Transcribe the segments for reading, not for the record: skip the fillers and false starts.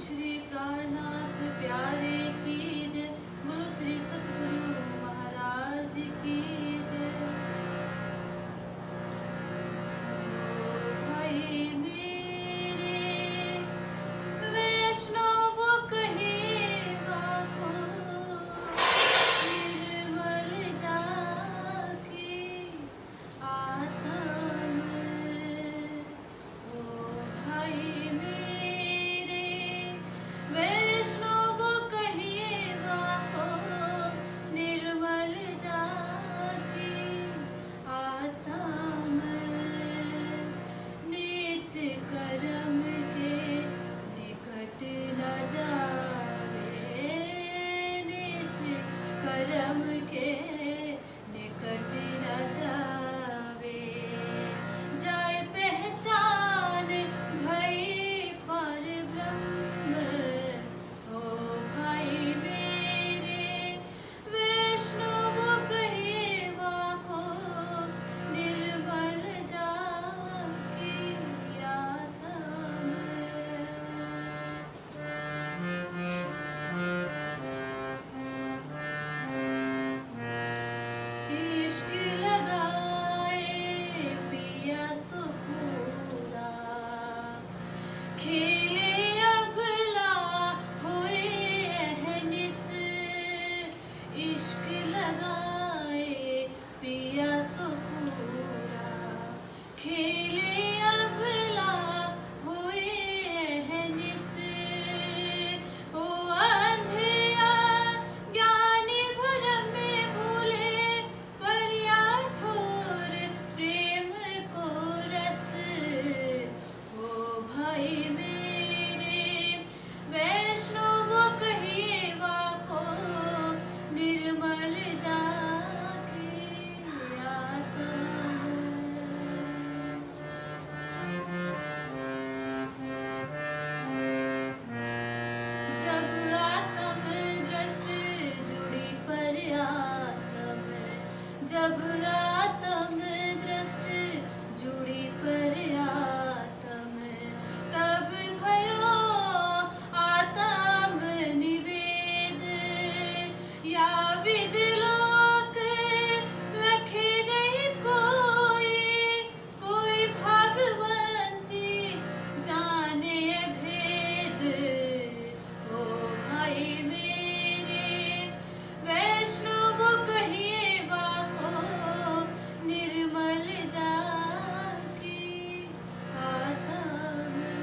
श्री प्राणनाथ प्यारे की जय, बोलो श्री सतगुरु महाराज की जय। भाई मेरे वैष्णव कहे बाको, निर्मल जाके आता मैं। ओ भाई मेरे वैष्णव कहे बाको, निर्मल जाके आता मैं। नीच कर्म के निकट न जावे, नीच कर्म के निकट न जावे। जाय पहचान भई पर ब्रह्म, ओ भाई मेरे वैष्णव कहे बाको, निर्मल जाके आता मैं। इश्क लगाए पिया सुपूरा, खेले अबला हुए अहनिस। इश्क लगाए पिया सुपूरा, खेले अबला हुए अहनिस। ओ अंधिया ज्ञानी भरम में भूले, परिया ठोर प्रेम को रस। ओ भाई मेरे वैष्णव कहे बाको, निर्मल जाके आता मैं। जब आत्म दृष्टि जुड़ी पर आत्म, जब आत्म दृष्टि जुड़ी पर आत्म, तब भयो आत्म निवेद। या विद लोक लखे नहीं कोई, कोई भागवंती जाने भेद। ओ भाई मेरे वैष्णव कहे बाको, निर्मल जाके आता मैं।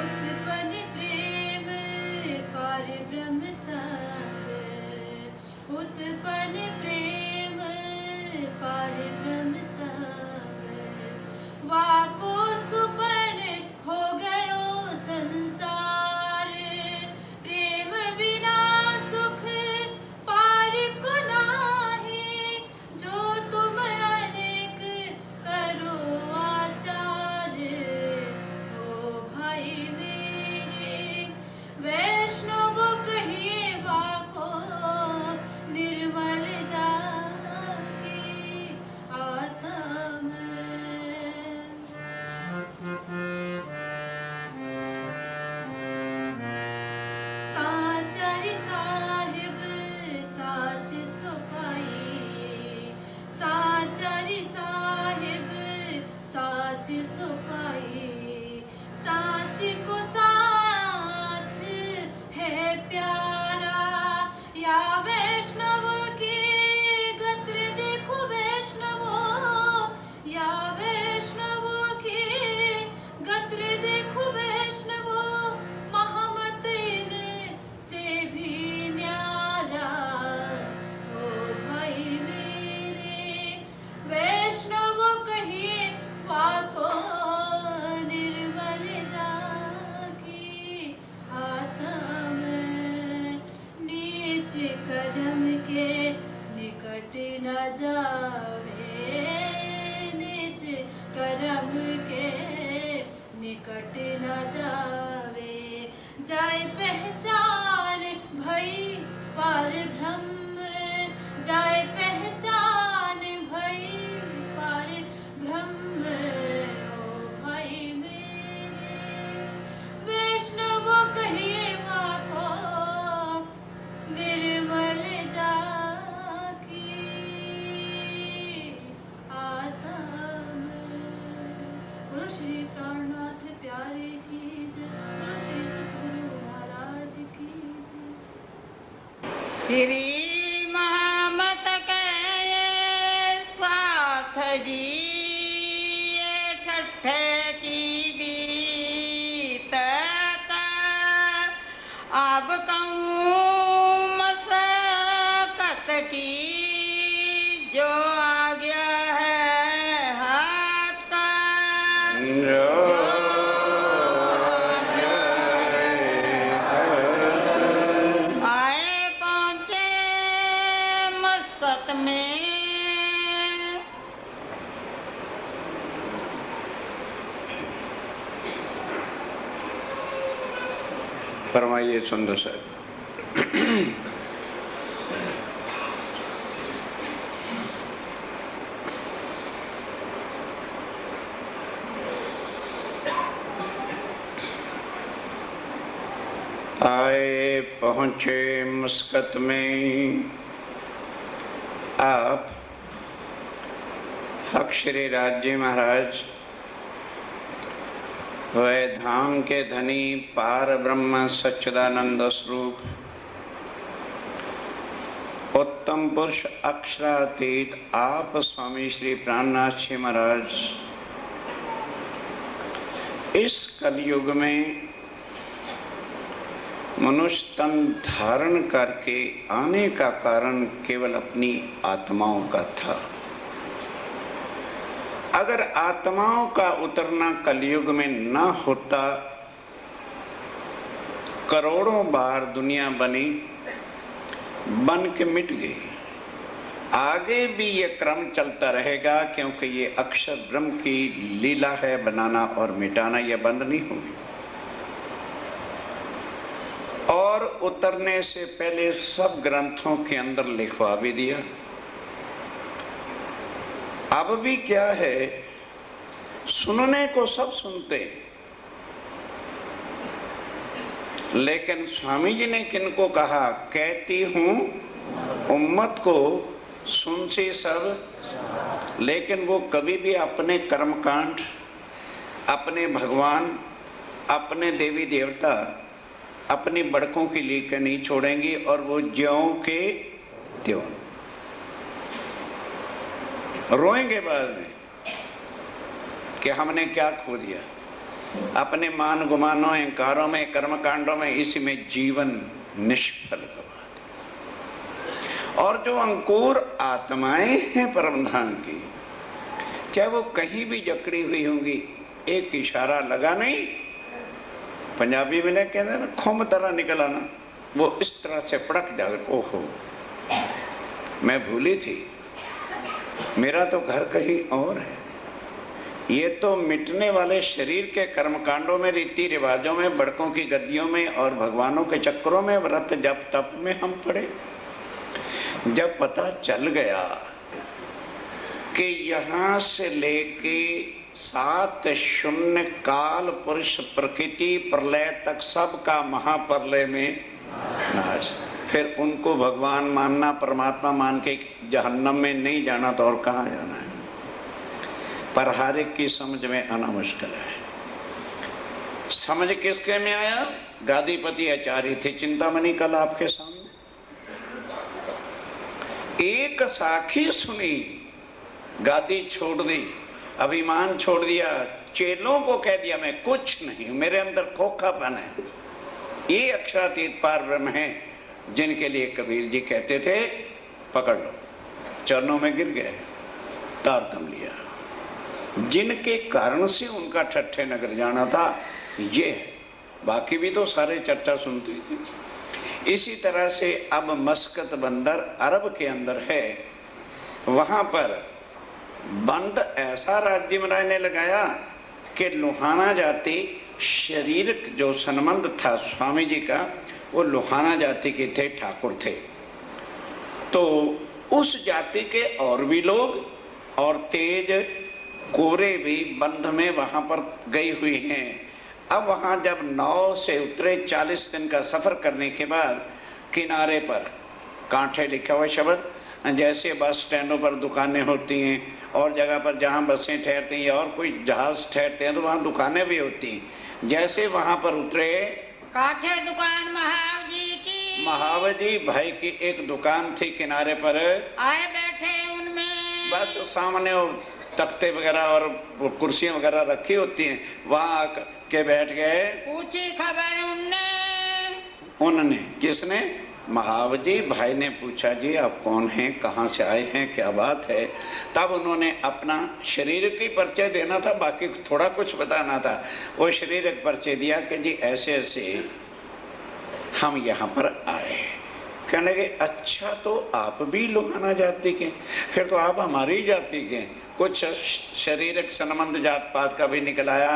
उत्पन्न प्रेम पार ब्रह्म संग, उत्पन्न प्रेम पार ब्रह्म संग। वाको सुपन हो गयो संसार, प्रेम बिना सुख पार को नाही। जो तुम अनेक करो आचार, ओ भाई मेरे वैष्णव कहे बाको, निर्मल जाके आता मैं। साचारी साहिब साच सुपाई, साचारी साहिब साच सुपाई। साच को साच है प्यारा, या वैष्णव की गत्र देखो वैष्णवो, या वैष्णव की गत्र देखो वैष्णवो। महामत से भी न्यारा, ओ भाई मेरे वैष्णव कहे बाको, निर्मल जाके आता मैं। नीच कर्म के निकट न जावे, नीच कर्म के निकट न जावे। जाय पहचान भई पर ब्रह्म, जाय पहचान भई पर श्री महामत के साथ जी ये ठट्ठे की बीत का अब कहूँ मसकत की जो आ गया है हाथ का आए पहुँचे मस्कत में फरमाइए सुंदर साहब। आए पहुंचे मस्कत में आप हक श्री राज्य महाराज वैधाम के धनी पार ब्रह्म सच्चिदानंद स्वरूप उत्तम पुरुष अक्षरातीत आप स्वामी श्री प्राणनाथ जी महाराज इस कलयुग में मनुष्य तन धारण करके आने का कारण केवल अपनी आत्माओं का था। अगर आत्माओं का उतरना कलयुग में न होता, करोड़ों बार दुनिया बनी, बन के मिट गई। आगे भी ये क्रम चलता रहेगा, क्योंकि ये अक्षर ब्रह्म की लीला है, बनाना और मिटाना, ये बंद नहीं होगी। और उतरने से पहले सब ग्रंथों के अंदर लिखवा भी दिया। अब भी क्या है, सुनने को सब सुनते, लेकिन स्वामी जी ने किनको कहा, कहती हूं उम्मत को सुन से सब, लेकिन वो कभी भी अपने कर्मकांड, अपने भगवान, अपने देवी देवता, अपनी बड़कों की लीक नहीं छोड़ेंगी, और वो ज्यों के त्यों रोएंगे बाद में कि हमने क्या खो दिया। अपने मान गुमानों, अहंकारों में, कर्मकांडों में, इसी में जीवन निष्फल गवा दिया। और जो अंकुर आत्माएं हैं परमधाम की, चाहे वो कहीं भी जकड़ी हुई होंगी, एक इशारा लगा नहीं, पंजाबी में ने कहते ना खुम तरह निकला ना, वो इस तरह से पड़क जाकर, ओहो मैं भूली थी, मेरा तो घर कहीं और है। ये तो मिटने वाले शरीर के कर्मकांडों में, रीति रिवाजों में, बड़कों की गद्दियों में और भगवानों के चक्रों में, व्रत जप तप में हम पड़े। जब पता चल गया कि यहाँ से लेके 7 शून्य काल पुरुष प्रकृति प्रलय तक सबका महाप्रलय में नाश, फिर उनको भगवान मानना, परमात्मा मान के जहन्नम में नहीं जाना तो और कहाँ जाना है। पर हर एक की समझ में आना मुश्किल है। समझ किसके में आया? गादीपति आचार्य थे चिंतामणि कल आपके सामने, एक साखी सुनी, गादी छोड़ दी, अभिमान छोड़ दिया, चेलों को कह दिया मैं कुछ नहीं, मेरे अंदर खोखापन है। ये अक्षरातीत पार ब्रह्म है, जिनके लिए कबीर जी कहते थे पकड़ लो, चरणों में गिर गए, तार थम लिया। जिनके कारण से उनका ठट्ठे नगर जाना था, ये है। बाकी भी तो सारे चर्चा सुनते थे। इसी तरह से अब मस्कत बंदर अरब के अंदर है, वहां पर बंद ऐसा राज्य महाराज ने लगाया कि लोहाना जाति, शरीर जो संबंध था स्वामी जी का, वो लोहाना जाति के थे, ठाकुर थे। तो उस जाति के और भी लोग और तेज कोरे भी बंध में वहां पर गई हुई हैं। अब वहां जब नाव से उतरे, 40 दिन का सफर करने के बाद किनारे पर कांठे लिखा हुआ शब्द, जैसे बस स्टैंडों पर दुकानें होती हैं और जगह पर जहां बसें ठहरती हैं और कोई जहाज ठहरते हैं तो वहां दुकानें भी होती हैं। जैसे वहां पर उतरे, काठे दुकान महाराज जी की, महावजी भाई की एक दुकान थी किनारे पर, आए बैठे उनमें, बस सामने वो तख्ते वगैरह और वो कुर्सियां वगैरह रखी होती हैं, वहां के बैठ गए। पूछी खबर उनने, किसने? महावजी भाई ने पूछा, जी आप कौन हैं, कहाँ से आए हैं, क्या बात है? तब उन्होंने अपना शरीर की परिचय देना था, बाकी थोड़ा कुछ बताना था। वो शरीर एक परिचय दिया कि जी ऐसे ऐसे हम यहाँ पर आए। कहने लगे, अच्छा तो आप भी लोहाना जाति के? फिर तो आप हमारी जाति के। कुछ शारीरिक संबंध जात पात का भी निकल आया,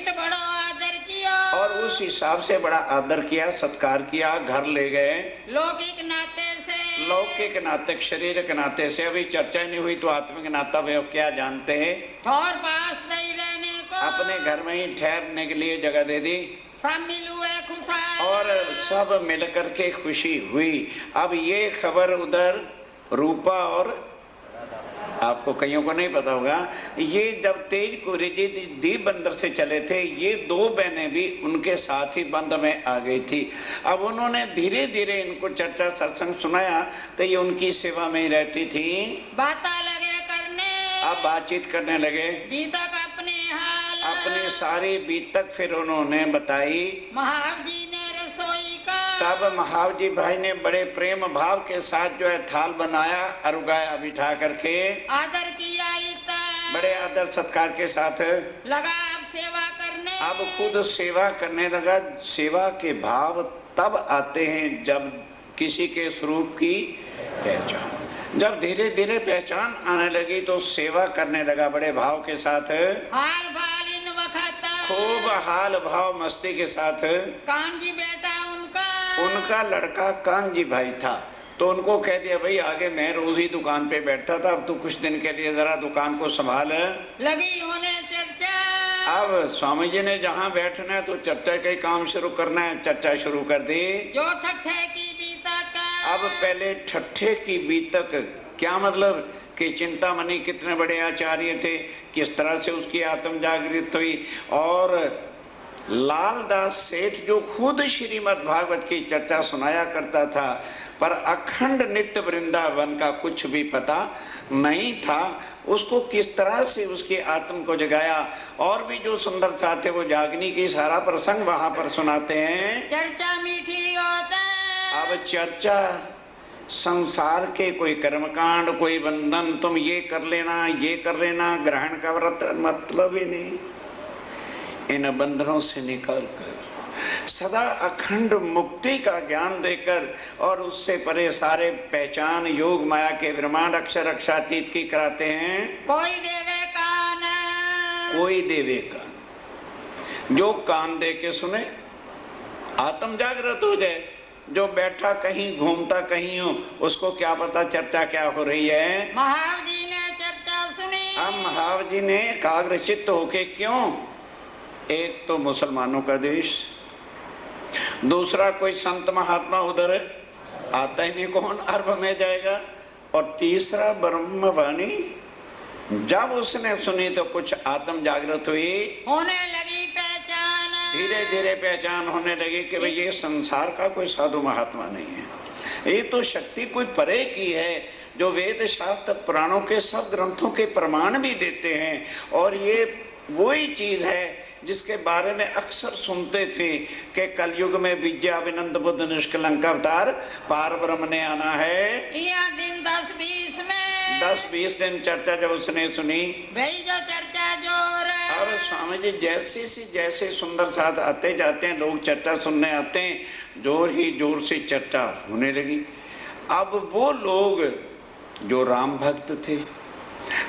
बड़ा आदर किया और उस हिसाब से बड़ा आदर किया, सत्कार किया, घर ले गए। लौकिक नाते से, लौकिक नाते, शारीरिक नाते से अभी चर्चा नहीं हुई, तो आत्मिक नाता वे क्या जानते हैं? और पास नहीं रहने को, अपने घर में ही ठहरने के लिए जगह दे दी, सब मिल हुए खुशहाल, और सब मिलकर के खुशी हुई। अब ये खबर उधर रूपा, और आपको कईयों को नहीं पता होगा, ये जब तेज कोरी जी दीप बंदर से चले थे, ये दो बहनें भी उनके साथ ही बंद में आ गई थी। अब उन्होंने धीरे धीरे इनको चर्चा सत्संग सुनाया, तो ये उनकी सेवा में ही रहती थी। बातें लगे करने, अब बातचीत करने लगे, बीतक अपने हाल, अपनी सारी बीतक फिर उन्होंने बताई। महावजी ने रसोई का, तब महावजी भाई ने बड़े प्रेम भाव के साथ जो है थाल बनाया, अरुगाया बिठा करके, आदर किया, बड़े आदर सत्कार के साथ लगा अब सेवा करने। अब खुद सेवा करने लगा। सेवा के भाव तब आते हैं जब किसी के स्वरूप की पहचान, जब धीरे धीरे पहचान आने लगी तो सेवा करने लगा बड़े भाव के साथ, हाल भाल इन वक्त, खूब हाल भाव मस्ती के साथ। कांजी बेटा उनका लड़का कांजी भाई था, तो उनको कह दिया, भाई आगे मैं रोज ही दुकान पे बैठता था, अब तो कुछ दिन के लिए जरा दुकान को संभाल। लगी होने चर्चा, अब स्वामी जी ने जहाँ बैठना है तो चर्चा का ही काम शुरू करना है, चर्चा शुरू कर दी। जो ठट्ठे की बीतक, अब पहले ठट्ठे की बीतक, क्या मतलब कि चिंतामणि कितने बड़े आचार्य थे, किस तरह से उसकी आत्म जागृत हुई, और लालदास सेठ जो खुद श्रीमद् भागवत की चर्चा सुनाया करता था, पर अखंड नित्य वृंदावन का कुछ भी पता नहीं था, उसको किस तरह से उसकी आत्म को जगाया, और भी जो सुंदर साथ थे वो जागनी की सारा प्रसंग वहां पर सुनाते हैं। चर्चा मीठी होता, अब चर्चा संसार के कोई कर्मकांड, कोई बंधन, तुम ये कर लेना, ये कर लेना, ग्रहण का व्रत, मतलब ही नहीं। इन बंधनों से निकाल कर सदा अखंड मुक्ति का ज्ञान देकर, और उससे परे सारे पहचान योग माया के ब्रह्मांड अक्षर अक्षातीत की कराते हैं। कोई देवे कान, कोई देवे कान, जो कान दे के सुने आत्म जागृत हो जाए। जो बैठा कहीं घूमता कहीं हो, उसको क्या पता चर्चा क्या हो रही है। महावजी ने चर्चा सुनी, अब महावजी ने एकाग्रचित्त होके, क्यों? एक तो मुसलमानों का देश, दूसरा कोई संत महात्मा उधर आता ही नहीं, कौन अरब में जाएगा, और तीसरा ब्रह्मवाणी। जब उसने सुनी तो कुछ आत्म जागृत हुई, होने लगी पहचान, धीरे धीरे पहचान होने लगी कि भाई ये संसार का कोई साधु महात्मा नहीं है, ये तो शक्ति कोई परे की है, जो वेद शास्त्र पुराणों के सब ग्रंथों के प्रमाण भी देते हैं, और ये वही चीज है जिसके बारे में अक्सर सुनते थे कि कलयुग में विद्या विनंद बुद्ध निष्कलंक अवतार पार ब्रह्म ने आना है। यह दिन 10-20 में, 10-20 दिन चर्चा जब उसने सुनी, भाई जो चर्चा जोर। अब स्वामी जी जैसे सुंदर साथ आते जाते हैं, लोग चर्चा सुनने आते हैं, जोर ही जोर से चर्चा होने लगी। अब वो लोग जो राम भक्त थे,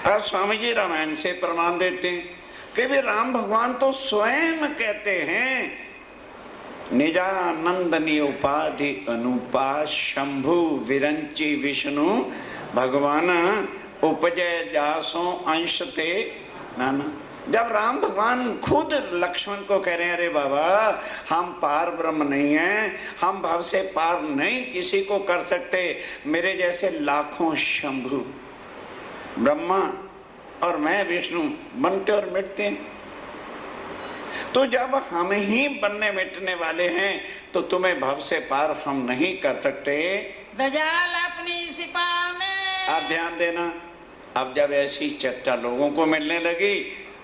अब स्वामी जी रामायण से प्रमाण देते हैं कि वे राम भगवान तो स्वयं कहते हैं, निजानंदनी उपाधि अनुपा शंभु विरंची विष्णु भगवान उपजय जासो अंश ते नाना। जब राम भगवान खुद लक्ष्मण को कह रहे हैं, अरे बाबा हम पार ब्रह्म नहीं हैं, हम भव से पार नहीं किसी को कर सकते, मेरे जैसे लाखों शंभु ब्रह्मा और मैं विष्णु बनते और मिटते हैं। तो जब हम ही बनने मिटने वाले हैं तो तुम्हें भव से पार हम नहीं कर सकते। दजाल अपनी सिपा में। आप ध्यान देना, अब जब ऐसी चर्चा लोगों को मिलने लगी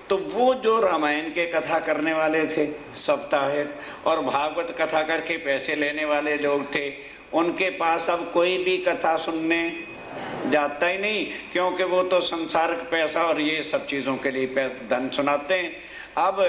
तो वो जो रामायण के कथा करने वाले थे सप्ताहिक और भागवत कथा करके पैसे लेने वाले लोग थे, उनके पास अब कोई भी कथा सुनने जाता ही नहीं, क्योंकि वो तो संसार का पैसा और ये सब चीजों के लिए धन सुनाते हैं। अब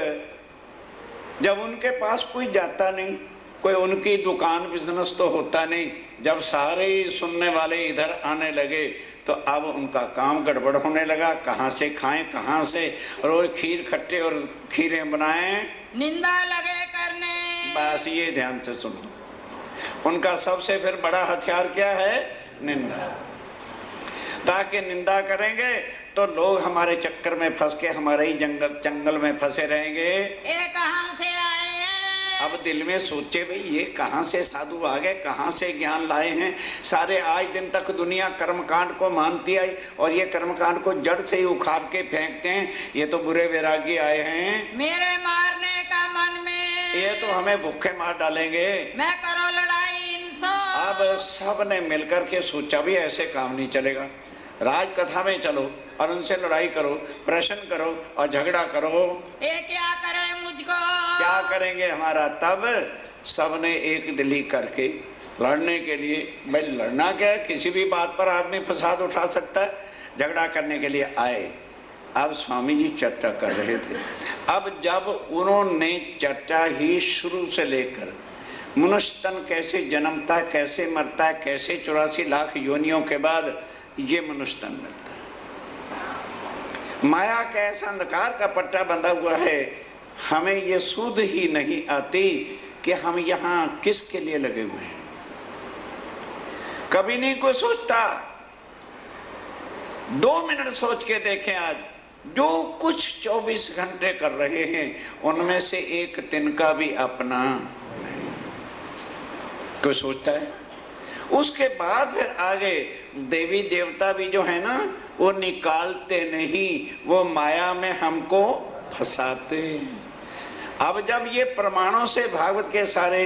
जब उनके पास कोई जाता नहीं, कोई उनकी दुकान बिजनेस तो होता नहीं, जब सारे सुनने वाले इधर आने लगे तो अब उनका काम गड़बड़ होने लगा। कहाँ से खाएं, कहाँ से रोज खीर खट्टे और खीरें बनाएं, निंदा लगे करने। बस ये ध्यान से सुनो, उनका सबसे फिर बड़ा हथियार क्या है? निंदा। ताकि निंदा करेंगे तो लोग हमारे चक्कर में फंस के हमारे ही जंगल में फंसे रहेंगे। ये कहाँ से आए हैं? अब दिल में सोचे भाई ये कहाँ से साधु आ गए, कहाँ से ज्ञान लाए हैं। सारे आज दिन तक दुनिया कर्मकांड को मानती आई और ये कर्मकांड को जड़ से ही उखाड़ के फेंकते हैं। ये तो बुरे वैरागी आए हैं, मेरे मारने का मन में, ये तो हमें भूखे मार डालेंगे। मैं करो लड़ाई इनसे। अब सब ने मिलकर के सोचा भी ऐसे काम नहीं चलेगा, राज कथा में चलो और उनसे लड़ाई करो, प्रश्न करो और झगड़ा करो। ये क्या करे मुझको? क्या करेंगे हमारा? तब सबने एक दिली करके लड़ने के लिए, भाई लड़ना क्या है, किसी भी बात पर आदमी फसाद उठा सकता है, झगड़ा करने के लिए आए। अब स्वामी जी चर्चा कर रहे थे। अब जब उन्होंने चर्चा ही शुरू से लेकर मनुष्य तन कैसे जन्मता है, कैसे मरता है, कैसे 84 लाख योनियों के बाद ये मनुष्य तन मिलता है, माया का ऐसा अंधकार का पट्टा बंधा हुआ है, हमें ये सूझ ही नहीं आती कि हम यहाँ किसके लिए लगे हुए हैं। कभी नहीं कोई सोचता। 2 मिनट सोच के देखें, आज जो कुछ 24 घंटे कर रहे हैं उनमें से एक तिनका भी अपना कोई सोचता है? उसके बाद फिर आगे देवी देवता भी जो है ना, वो निकालते नहीं, वो माया में हमको फंसाते। अब जब ये प्रमाणों से भागवत के सारे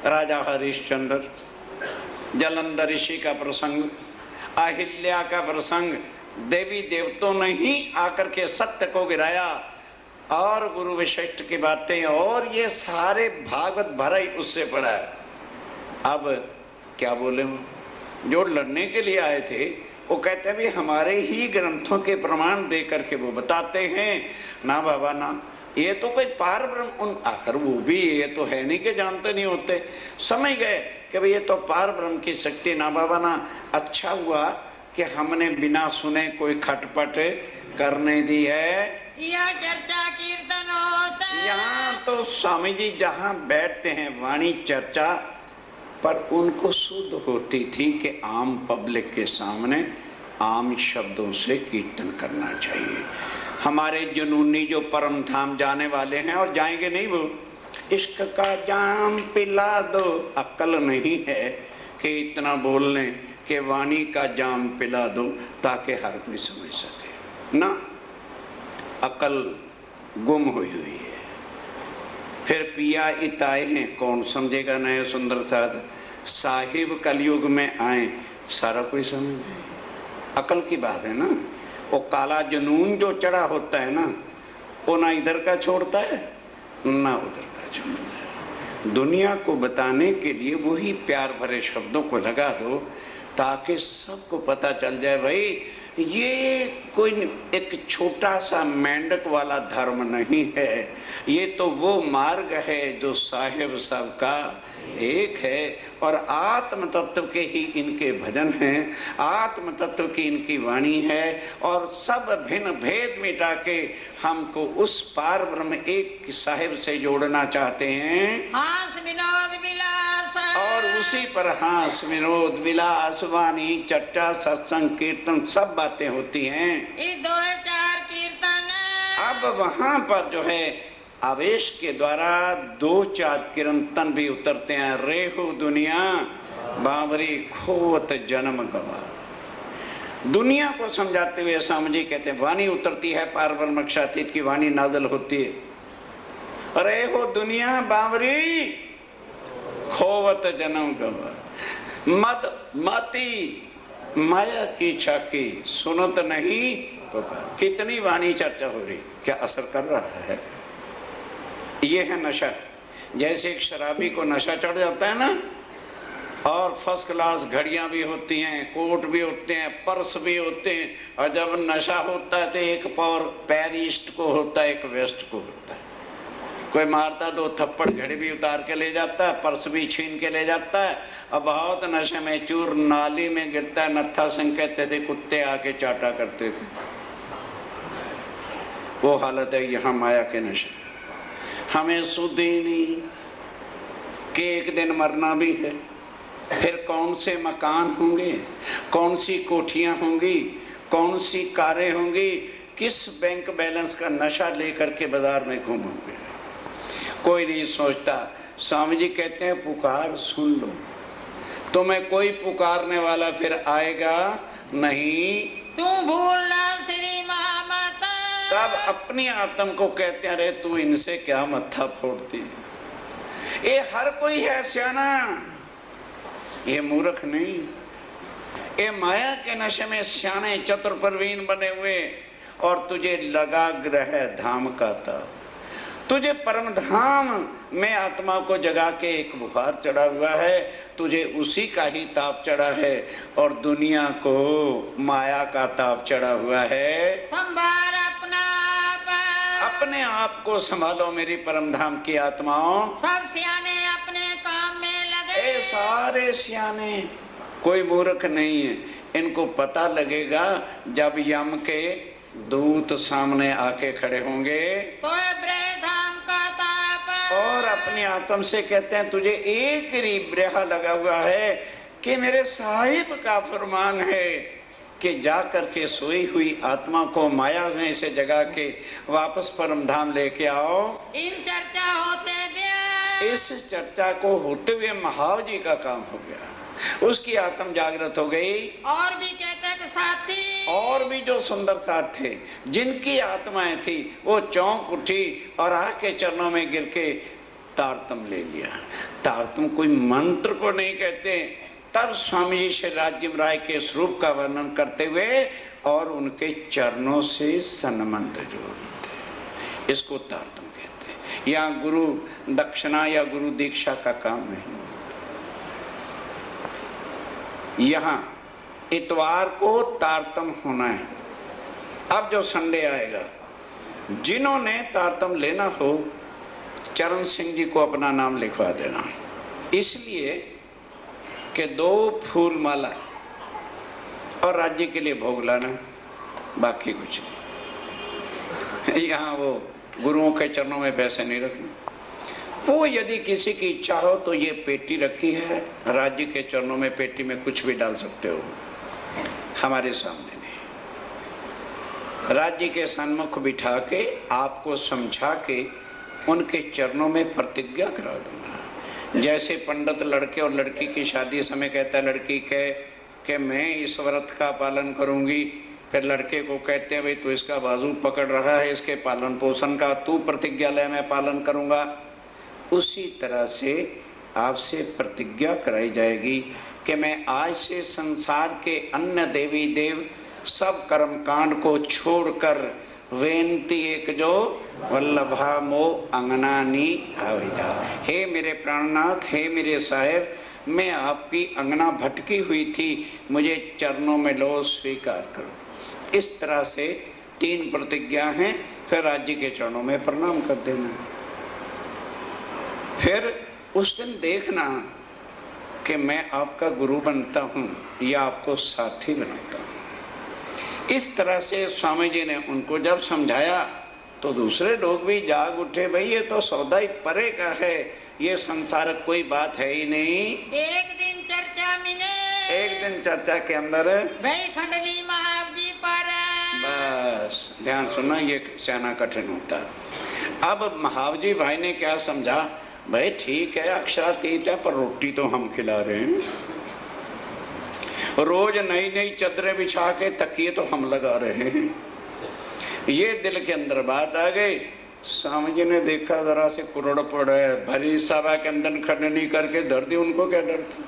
राजा हरिश्चंद्र, जलंधर ऋषि का प्रसंग, अहिल्या का प्रसंग, देवी देवताओं ने ही आकर के सत्य को गिराया और गुरु वशिष्ठ की बातें, और ये सारे भागवत भरा ही उससे पड़ा है। अब क्या बोले, जो लड़ने के लिए आए थे वो कहते हैं भी हमारे ही ग्रंथों के प्रमाण दे करके वो बताते हैं। ना बाबा ना, ये तो कोई पार ब्रह्म, उन आखिर वो भी ये तो है नहीं कि जानते नहीं होते, समझ गए कि भाई ये तो पार ब्रह्म की शक्ति। ना बाबा ना, अच्छा हुआ कि हमने बिना सुने कोई खटपट करने दी है। यह चर्चा कीर्तन होता है। यहाँ तो स्वामी जी जहाँ बैठते हैं वाणी चर्चा, पर उनको शुद्ध होती थी कि आम पब्लिक के सामने आम शब्दों से कीर्तन करना चाहिए। हमारे जुनूनी जो परम धाम जाने वाले हैं, और जाएंगे नहीं, वो इश्क का जाम पिला दो, अक्ल नहीं है कि इतना बोल लें कि वाणी का जाम पिला दो ताकि हर कोई समझ सके ना। अकल गुम हुई है। फिर पिया इताए हैं, कौन समझेगा नया सुंदर साध। साहिब कलयुग में आए, सारा कोई समझ। अकल की बात है ना। वो काला जुनून जो चढ़ा होता है ना, वो ना इधर का छोड़ता है ना उधर का छोड़ता है। दुनिया को बताने के लिए वही प्यार भरे शब्दों को लगा दो ताकि सबको पता चल जाए भाई ये कोई एक छोटा सा मेंढक वाला धर्म नहीं है, ये तो वो मार्ग है जो साहिब सबका एक है। और आत्म तत्व के ही इनके भजन हैं, आत्म तत्व की इनकी वाणी है, और सब भिन्न भेद मिटा के हमको उस पार ब्रह्म एक साहिब से जोड़ना चाहते हैं। हास विनोद विलास, और उसी पर हास विनोद विलास, वाणी चर्चा सत्संग कीर्तन सब बातें होती हैं। ये 2-4 कीर्तन। अब वहां पर जो है आवेश के द्वारा 2-4 कीर्तन भी उतरते हैं। रेहू दुनिया बावरी खोवत जन्म गवा। दुनिया को समझाते हुए स्वामी जी कहते हैं वाणी उतरती है, पार ब्रह्म अक्षातीत की वाणी नादल होती है। अरे हो दुनिया बावरी खोवत जन्म गवा, मत मती माया की छाकी सुनत नहीं पुकार। कितनी वाणी चर्चा हो रही, क्या असर कर रहा है? ये है नशा। जैसे एक शराबी को नशा चढ़ जाता है ना, और फर्स्ट क्लास घड़ियां भी होती हैं, कोट भी होते हैं, पर्स भी होते हैं, और जब नशा होता है तो एक पैर ईस्ट को होता है, एक वेस्ट को होता है। कोई मारता 2 थप्पड़, घड़ी भी उतार के ले जाता है, पर्स भी छीन के ले जाता है, और बहुत नशे में चूर नाली में गिरता है। नत्था सिंह कहते थे कुत्ते आके चाटा करते थे। वो हालत है यहाँ माया के नशे। हमें सुध ही नहीं कि एक दिन मरना भी है, फिर कौन से मकान होंगे, कौन सी कोठियां होंगी, कौन सी कारें होंगी, किस बैंक बैलेंस का नशा लेकर के बाजार में घूमोगे, कोई नहीं सोचता। स्वामी जी कहते हैं पुकार सुन लो, तुम्हें कोई पुकारने वाला फिर आएगा नहीं। तू भूलना श्री महामाता। तब अपनी आत्म को कहते हैं अरे तू इनसे क्या मत्था फोड़ती, ये हर कोई है सियाना, ये मूर्ख नहीं। ये माया के नशे में सियाने चतुर प्रवीण बने हुए, और तुझे लगा ग्रह धाम का ताप, तुझे परम धाम में आत्मा को जगा के एक बुखार चढ़ा हुआ है, तुझे उसी का ही ताप चढ़ा है, और दुनिया को माया का ताप चढ़ा हुआ है। संभाल अपना आप, अपने आप को संभालो मेरी परम धाम की आत्माओं। सब सियाने अपने काम में लगे। ए सारे सियाने, कोई मूर्ख नहीं है। इनको पता लगेगा जब यम के दूत सामने आके खड़े होंगे धाम का ताप, और अपनी आत्म से कहते हैं तुझे एक ही ब्रहा लगा हुआ है कि मेरे साहिब का फरमान है कि जा करके सोई हुई आत्मा को माया में से जगा के वापस परम धाम लेके आओ। इन चर्चा होते भी, इस चर्चा को होते हुए महाव जी का काम हो गया, उसकी आत्म जागृत हो गई। और भी कहते हैं कि साथी, और भी जो सुंदर साथ थे, जिनकी आत्माएं थी, वो चौंक उठी और आके चरणों में गिर के तारतम ले लिया। तारतम कोई मंत्र को नहीं कहते। तब स्वामी जी श्री राज्यम राय के स्वरूप का वर्णन करते हुए और उनके चरणों से सन्मंत्र जोड़ते, इसको तारतम कहते हैं। यहाँ गुरु दक्षिणा या गुरु दीक्षा का काम नहीं। यहाँ इतवार को तारतम होना है। अब जो संडे आएगा, जिन्होंने तारतम लेना हो चरण सिंह जी को अपना नाम लिखवा देना, इसलिए कि 2 फूल माला और राज्य के लिए भोग लाना, बाकी कुछ नहीं। यहाँ वो गुरुओं के चरणों में पैसे नहीं रखना। वो यदि किसी की इच्छा हो तो ये पेटी रखी है, राज्य के चरणों में पेटी में कुछ भी डाल सकते हो, हमारे सामने नहीं। राज्य के सन्मुख बिठा के आपको समझा के उनके चरणों में प्रतिज्ञा करा दूंगा। जैसे पंडित लड़के और लड़की की शादी समय कहता है लड़की कहे कि मैं इस व्रत का पालन करूंगी, फिर लड़के को कहते हैं भाई तू इसका बाजू पकड़ रहा है, इसके पालन पोषण का तू प्रतिज्ञा ले, मैं पालन करूंगा। उसी तरह से आपसे प्रतिज्ञा कराई जाएगी कि मैं आज से संसार के अन्य देवी देव सब कर्म कांड को छोड़कर वेनती एक जो वल्लभा मो अंगनानी आविया। हे मेरे प्राणनाथ, हे मेरे साहेब, मैं आपकी अंगना भटकी हुई थी, मुझे चरणों में लो, स्वीकार करो। इस तरह से 3 प्रतिज्ञा हैं। फिर राज्य के चरणों में प्रणाम कर देना। फिर उस दिन देखना कि मैं आपका गुरु बनता हूं या आपको साथी बनाता हूं। इस तरह से स्वामी जी ने उनको जब समझाया तो दूसरे लोग भी जाग उठे, भाई ये तो सौदा ही परे का है, ये संसार कोई बात है ही नहीं। एक दिन चर्चा मिले, एक दिन चर्चा के अंदर भाई खंडली महाव जी पर, बस ध्यान सुना, ये सहना कठिन होता है। अब महावजी भाई ने क्या समझा, भाई ठीक है अक्षरातीत है पर रोटी तो हम खिला रहे हैं, रोज नई नई चादरें बिछा के तकिए तो हम लगा रहे हैं। ये दिल के अंदर बात आ गई। स्वामी जी ने देखा जरा से कुरड़ पड़े, भरी सभा के अंदर खंडनी करके धर दी। उनको क्या डर था?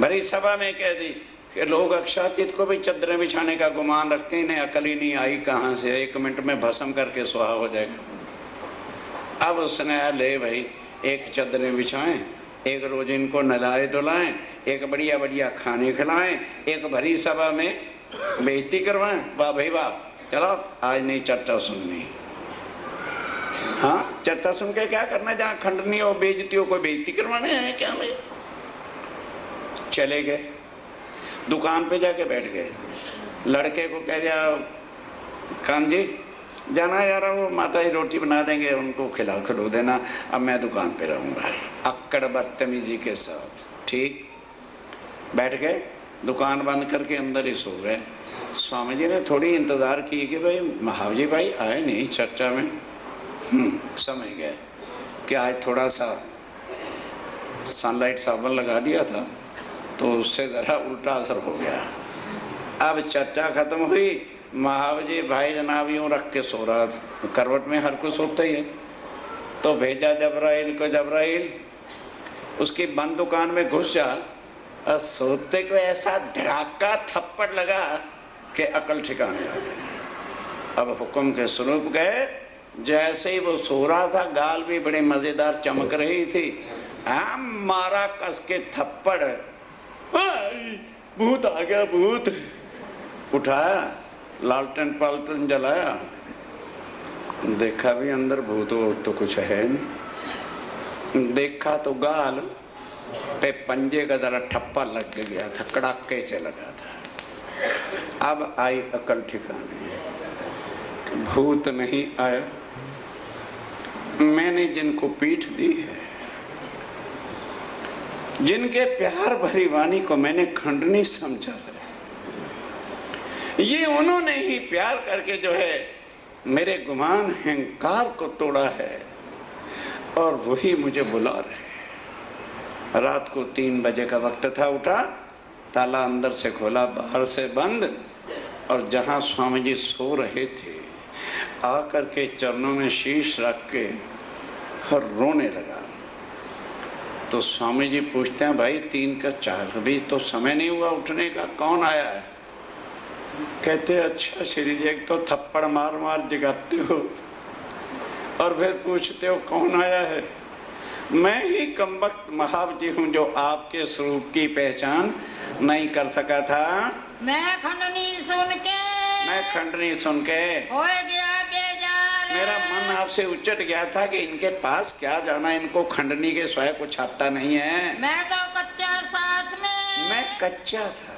भरी सभा में कह दी कि लोग अक्षातीत को भी चद्दरें बिछाने का गुमान रखते हैं, इन्हें अकल ही नहीं आई कहां से, 1 मिनट में भस्म करके सुहा हो जाएगा। अब उसने ले भाई, एक चद्दरें बिछाएं, एक रोज इनको नहलाए धुलाएं, एक बढ़िया बढ़िया खाने खिलाएं, एक भरी सभा में बेइज्जती करवाएं। वाह भाई वाह, चलो आज नहीं चर्चा सुननी। हाँ, चर्चा सुन के क्या करना, जहाँ खंडनी हो बेइज्जती हो, कोई बेइज्जती करवाने हैं क्या भाई? चले गए, दुकान पे जाके बैठ गए। लड़के को कह दिया, कान जी जाना यार, वो माता जी रोटी बना देंगे, उनको खिला खिलो देना, अब मैं दुकान पे रहूंगा। अक्कड़ बदतमीजी के साथ ठीक बैठ गए, दुकान बंद करके अंदर ही सो गए। स्वामी जी ने थोड़ी इंतजार की कि भाई महावजी भाई आए नहीं चर्चा में। समझ गए कि आज थोड़ा सा सनलाइट साबुन लगा दिया था तो उससे जरा उल्टा असर हो गया। अब चर्चा खत्म हुई, महावजी भाई जनाब यूं रख के सो रहा, करवट में हर कोई सोता ही है। तो भेजा जबराइल को, जबराइल उसकी बंद दुकान में घुस जा, और सोते को ऐसा धड़ाका थप्पड़ लगा कि अकल ठिकाने आ गई। अब हुक्म के स्वरूप गए, जैसे ही वो सो रहा था, गाल भी बड़े मजेदार चमक रही थी, मारा कस के थप्पड़, भूत आ गया भूत। उठाया, लालटेन पालटेन जलाया, देखा भी अंदर भूत हो तो कुछ है नहीं। देखा तो गाल पे पंजे का जरा ठप्पा लग गया था, कड़ाके से लगा था। अब आई अकल ठिकाने, भूत नहीं आया, मैंने जिनको पीठ दी है, जिनके प्यार भरी वाणी को मैंने खंडनी समझा है, ये उन्होंने ही प्यार करके जो है मेरे गुमान अहंकार को तोड़ा है, और वही मुझे बुला रहे। रात को 3 बजे का वक्त था, उठा, ताला अंदर से खोला बाहर से बंद, और जहां स्वामी जी सो रहे थे आकर के चरणों में शीश रख के और रोने लगा। तो स्वामी जी पूछते हैं, भाई 3 का 4 भी तो समय नहीं हुआ उठने का, कौन आया है? कहते अच्छा श्री जी, एक तो थप्पड़ मार मार जगाते हो और फिर पूछते हो कौन आया है। मैं ही कमबख्त महाव जी हूँ जो आपके स्वरूप की पहचान नहीं कर सका था। मैं खंडनी सुन के हो गया बेजार। मेरा मन आपसे उचट गया था कि इनके पास क्या जाना, इनको खंडनी के स्वयं कुछ आता नहीं है। मैं तो कच्चा साथ में, मैं कच्चा था।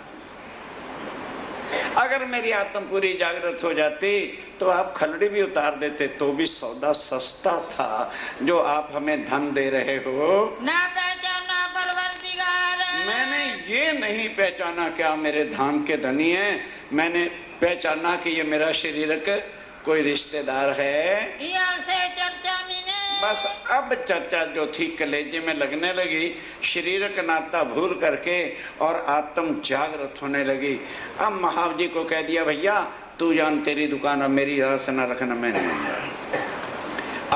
अगर मेरी आत्म पूरी जागृत हो जाती तो आप खलड़ी भी उतार देते, तो भी सौदा सस्ता था जो आप हमें धन दे रहे हो। ना पहचाना परवरदिगार, मैंने ये नहीं पहचाना क्या मेरे धाम के धनी हैं, मैंने पहचाना कि ये मेरा शरीरक कोई रिश्तेदार है। यहाँ से चर्चा मिले, बस अब चर्चा जो थी कलेजे में लगने लगी, शरीर का नाता भूल करके और आत्म जागृत होने लगी। अब महाव जी को कह दिया, भैया तू जान, तेरी दुकान, अब मेरी से न रखना, मैं नहीं आऊंगा।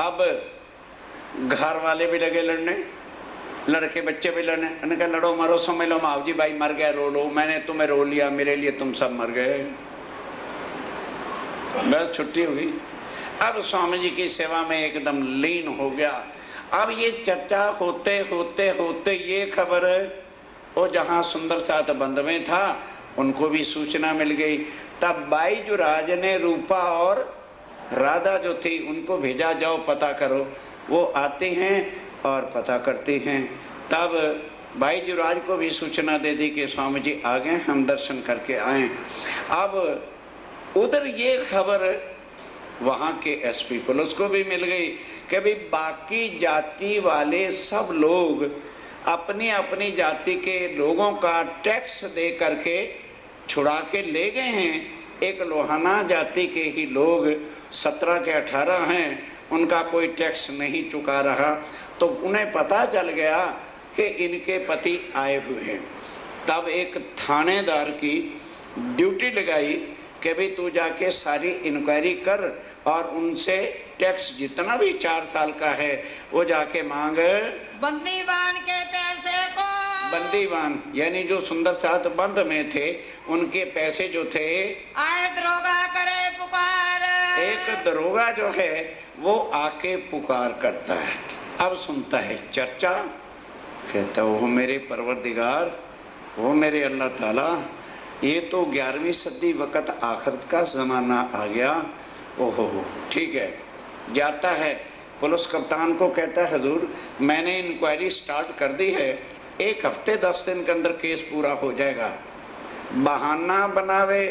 अब घर वाले भी लगे लड़ने, लड़के बच्चे भी लड़ने, उन्होंने कहा लड़ो मरो समझ लो, महाव जी भाई मर गया रो लो, मैंने तुम्हें रो लिया, मेरे लिए तुम सब मर गए। बस छुट्टी हुई। अब स्वामी जी की सेवा में एकदम लीन हो गया। अब ये चर्चा होते होते होते ये खबर वो जहां सुंदर साथ बंद में था उनको भी सूचना मिल गई। तब बाईजुराज ने रूपा और राधा जो थी उनको भेजा, जाओ पता करो। वो आते हैं और पता करते हैं। तब बाईजुराज को भी सूचना दे दी कि स्वामी जी आ गए, हम दर्शन करके आए। अब उधर ये खबर वहां के एसपी पुलिस को भी मिल गई कि भाई बाकी जाति वाले सब लोग अपनी अपनी जाति के लोगों का टैक्स दे करके छुड़ा के ले गए हैं। एक लोहाना जाति के ही लोग 17 के 18 हैं, उनका कोई टैक्स नहीं चुका रहा। तो उन्हें पता चल गया कि इनके पति आए हुए हैं। तब एक थानेदार की ड्यूटी लगाई कि भाई तू जाके सारी इंक्वायरी कर और उनसे टैक्स जितना भी 4 साल का है वो जाके मांग। बंदीवान के पैसे को, बंदीवान यानी जो सुंदर साथ बंद में थे उनके पैसे जो थे, आए दरोगा करे पुकार। एक दरोगा जो है वो आके पुकार करता है। अब सुनता है चर्चा, कहता वो मेरे परवरदिगार, वो मेरे अल्लाह ताला, ये तो 11वीं सदी वक़्त आखिरत का ज़माना आ गया। ओहो ठीक है। जाता है पुलिस कप्तान को, कहता है हुजूर मैंने इंक्वायरी स्टार्ट कर दी है, 1 हफ्ते 10 दिन के अंदर केस पूरा हो जाएगा। बहाना बनावे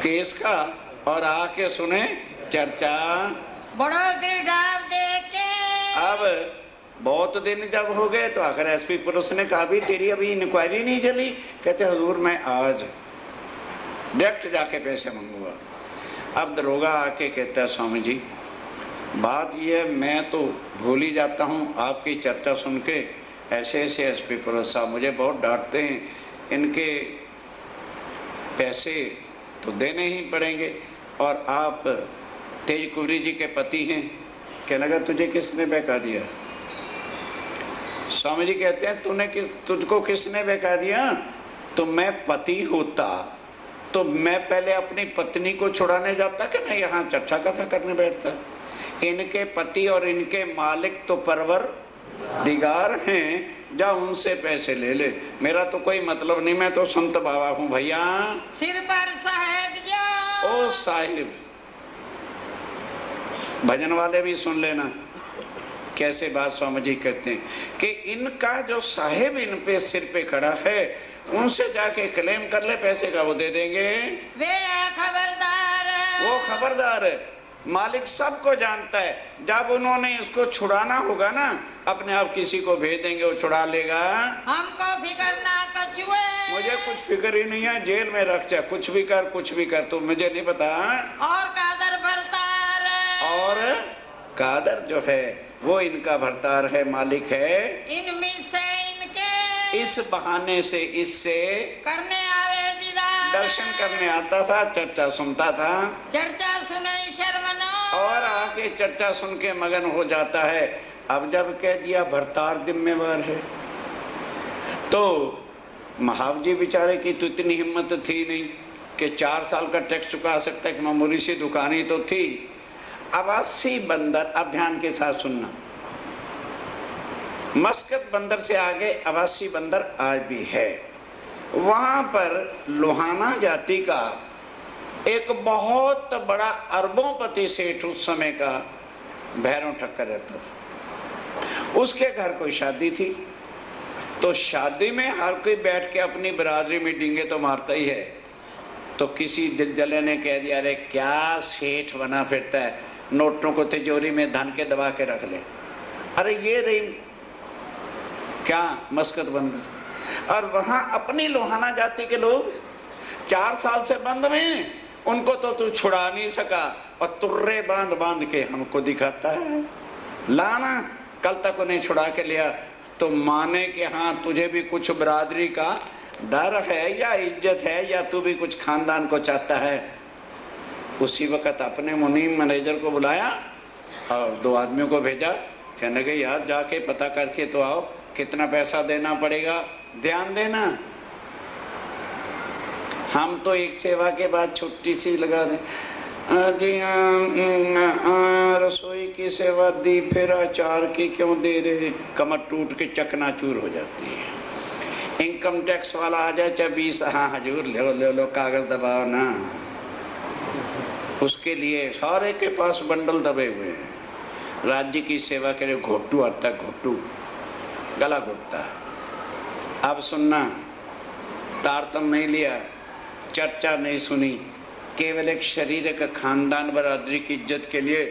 केस का और आके सुने चर्चा। बढ़ोतरी ढाब देख के, अब बहुत दिन जब हो गए तो आखिर एसपी पुलिस ने कहा भी तेरी अभी इंक्वायरी नहीं चली। कहते हुजूर मैं आज डायरेक्ट जाके पैसे मंगूंगा। अब दरोगा आके कहता है स्वामी जी बात ये मैं तो भूल ही जाता हूँ, आपकी चर्चा सुन के ऐसे ऐसे एसपी पुलिस साहब मुझे बहुत डांटते हैं, इनके पैसे तो देने ही पड़ेंगे और आप तेज कुबरी जी के पति हैं। कहने लगा तुझे किसने बहका दिया? स्वामी जी कहते हैं तुझको किसने बहका दिया? तो मैं पति होता तो मैं पहले अपनी पत्नी को छुड़ाने जाता कि मैं यहाँ चर्चा कथा करने बैठता? इनके पति और इनके मालिक तो परवर दिगार हैं, जा उनसे पैसे ले ले, मेरा तो कोई मतलब नहीं, मैं तो संत बाबा हूँ भैया। सिर पर साहेब जो, ओ साहिब, भजन वाले भी सुन लेना कैसे बात स्वामी जी कहते हैं कि इनका जो साहेब इन पे सिर पे खड़ा है उनसे जाके क्लेम कर ले, पैसे का वो दे देंगे। वे खबरदार, वो खबरदार है, मालिक सबको जानता है। जब उन्होंने इसको छुड़ाना होगा ना अपने आप किसी को भेज देंगे, वो छुड़ा लेगा। हमको फिकर ना कछुए, मुझे कुछ फिक्र ही नहीं है, जेल में रख चाहे कुछ भी कर तो मुझे नहीं पता। और कादर भरतार, और कादर जो है वो इनका भरतार है, मालिक है। इनमें से इनके इस बहाने से इससे करने आवे दीदार, दर्शन करने आता था, चर्चा सुनता था, चर्चा सुने शर्मनो, और आके चर्चा सुन के मगन हो जाता है। अब जब कह दिया भरतार जिम्मेवार है तो महाव जी बेचारे की तो इतनी हिम्मत थी नहीं कि 4 साल का टैक्स चुका सकता है, कि मामूली सी दुकान ही तो थी। आवासी बंदर, अब ध्यान के साथ सुनना, मस्कत बंदर से आगे आवासी बंदर आज भी है। वहां पर लोहाना जाति का एक बहुत बड़ा अरबोंपति सेठ उस समय का भैरव ठक्कर रहता था। उसके घर कोई शादी थी तो शादी में हर कोई बैठ के अपनी बिरादरी में डींगे तो मारता ही है। तो किसी दिल जले ने कह दिया अरे क्या सेठ बना फिरता है, नोटों को तिजोरी में धन के दबा के रख ले। अरे ये रही क्या मस्कत बंद। और वहां अपनी लोहाना जाति के लोग 4 साल से बंद में, उनको तो तू छुड़ा नहीं सका और तुर्रे बांध बांध के हमको दिखाता है। लाना कल तक उन्हें छुड़ा के लिया तो माने कि हाँ तुझे भी कुछ बिरादरी का डर है या इज्जत है या तू भी कुछ खानदान को चाहता है। उसी वक्त अपने मुनीम मैनेजर को बुलाया और 2 आदमियों को भेजा, कहने लगे यार जाके पता करके तो आओ कितना पैसा देना पड़ेगा, ध्यान देना। हम तो एक सेवा के बाद छुट्टी सी लगा दें, जी रसोई की सेवा दी फिर अचार की क्यों दे रहे, कमर टूट के चकनाचूर हो जाती है। इनकम टैक्स वाला आ जाए चाहे 20, हाँ हजूर ले लो कागज दबाओ ना। उसके लिए सारे के पास बंडल दबे हुए हैं। राज्य की सेवा के लिए घोटू आता है, घोटू गला घुटता है। अब सुनना, तारतम नहीं लिया, चर्चा नहीं सुनी, केवल एक शरीर का खानदान बरादरी की इज्जत के लिए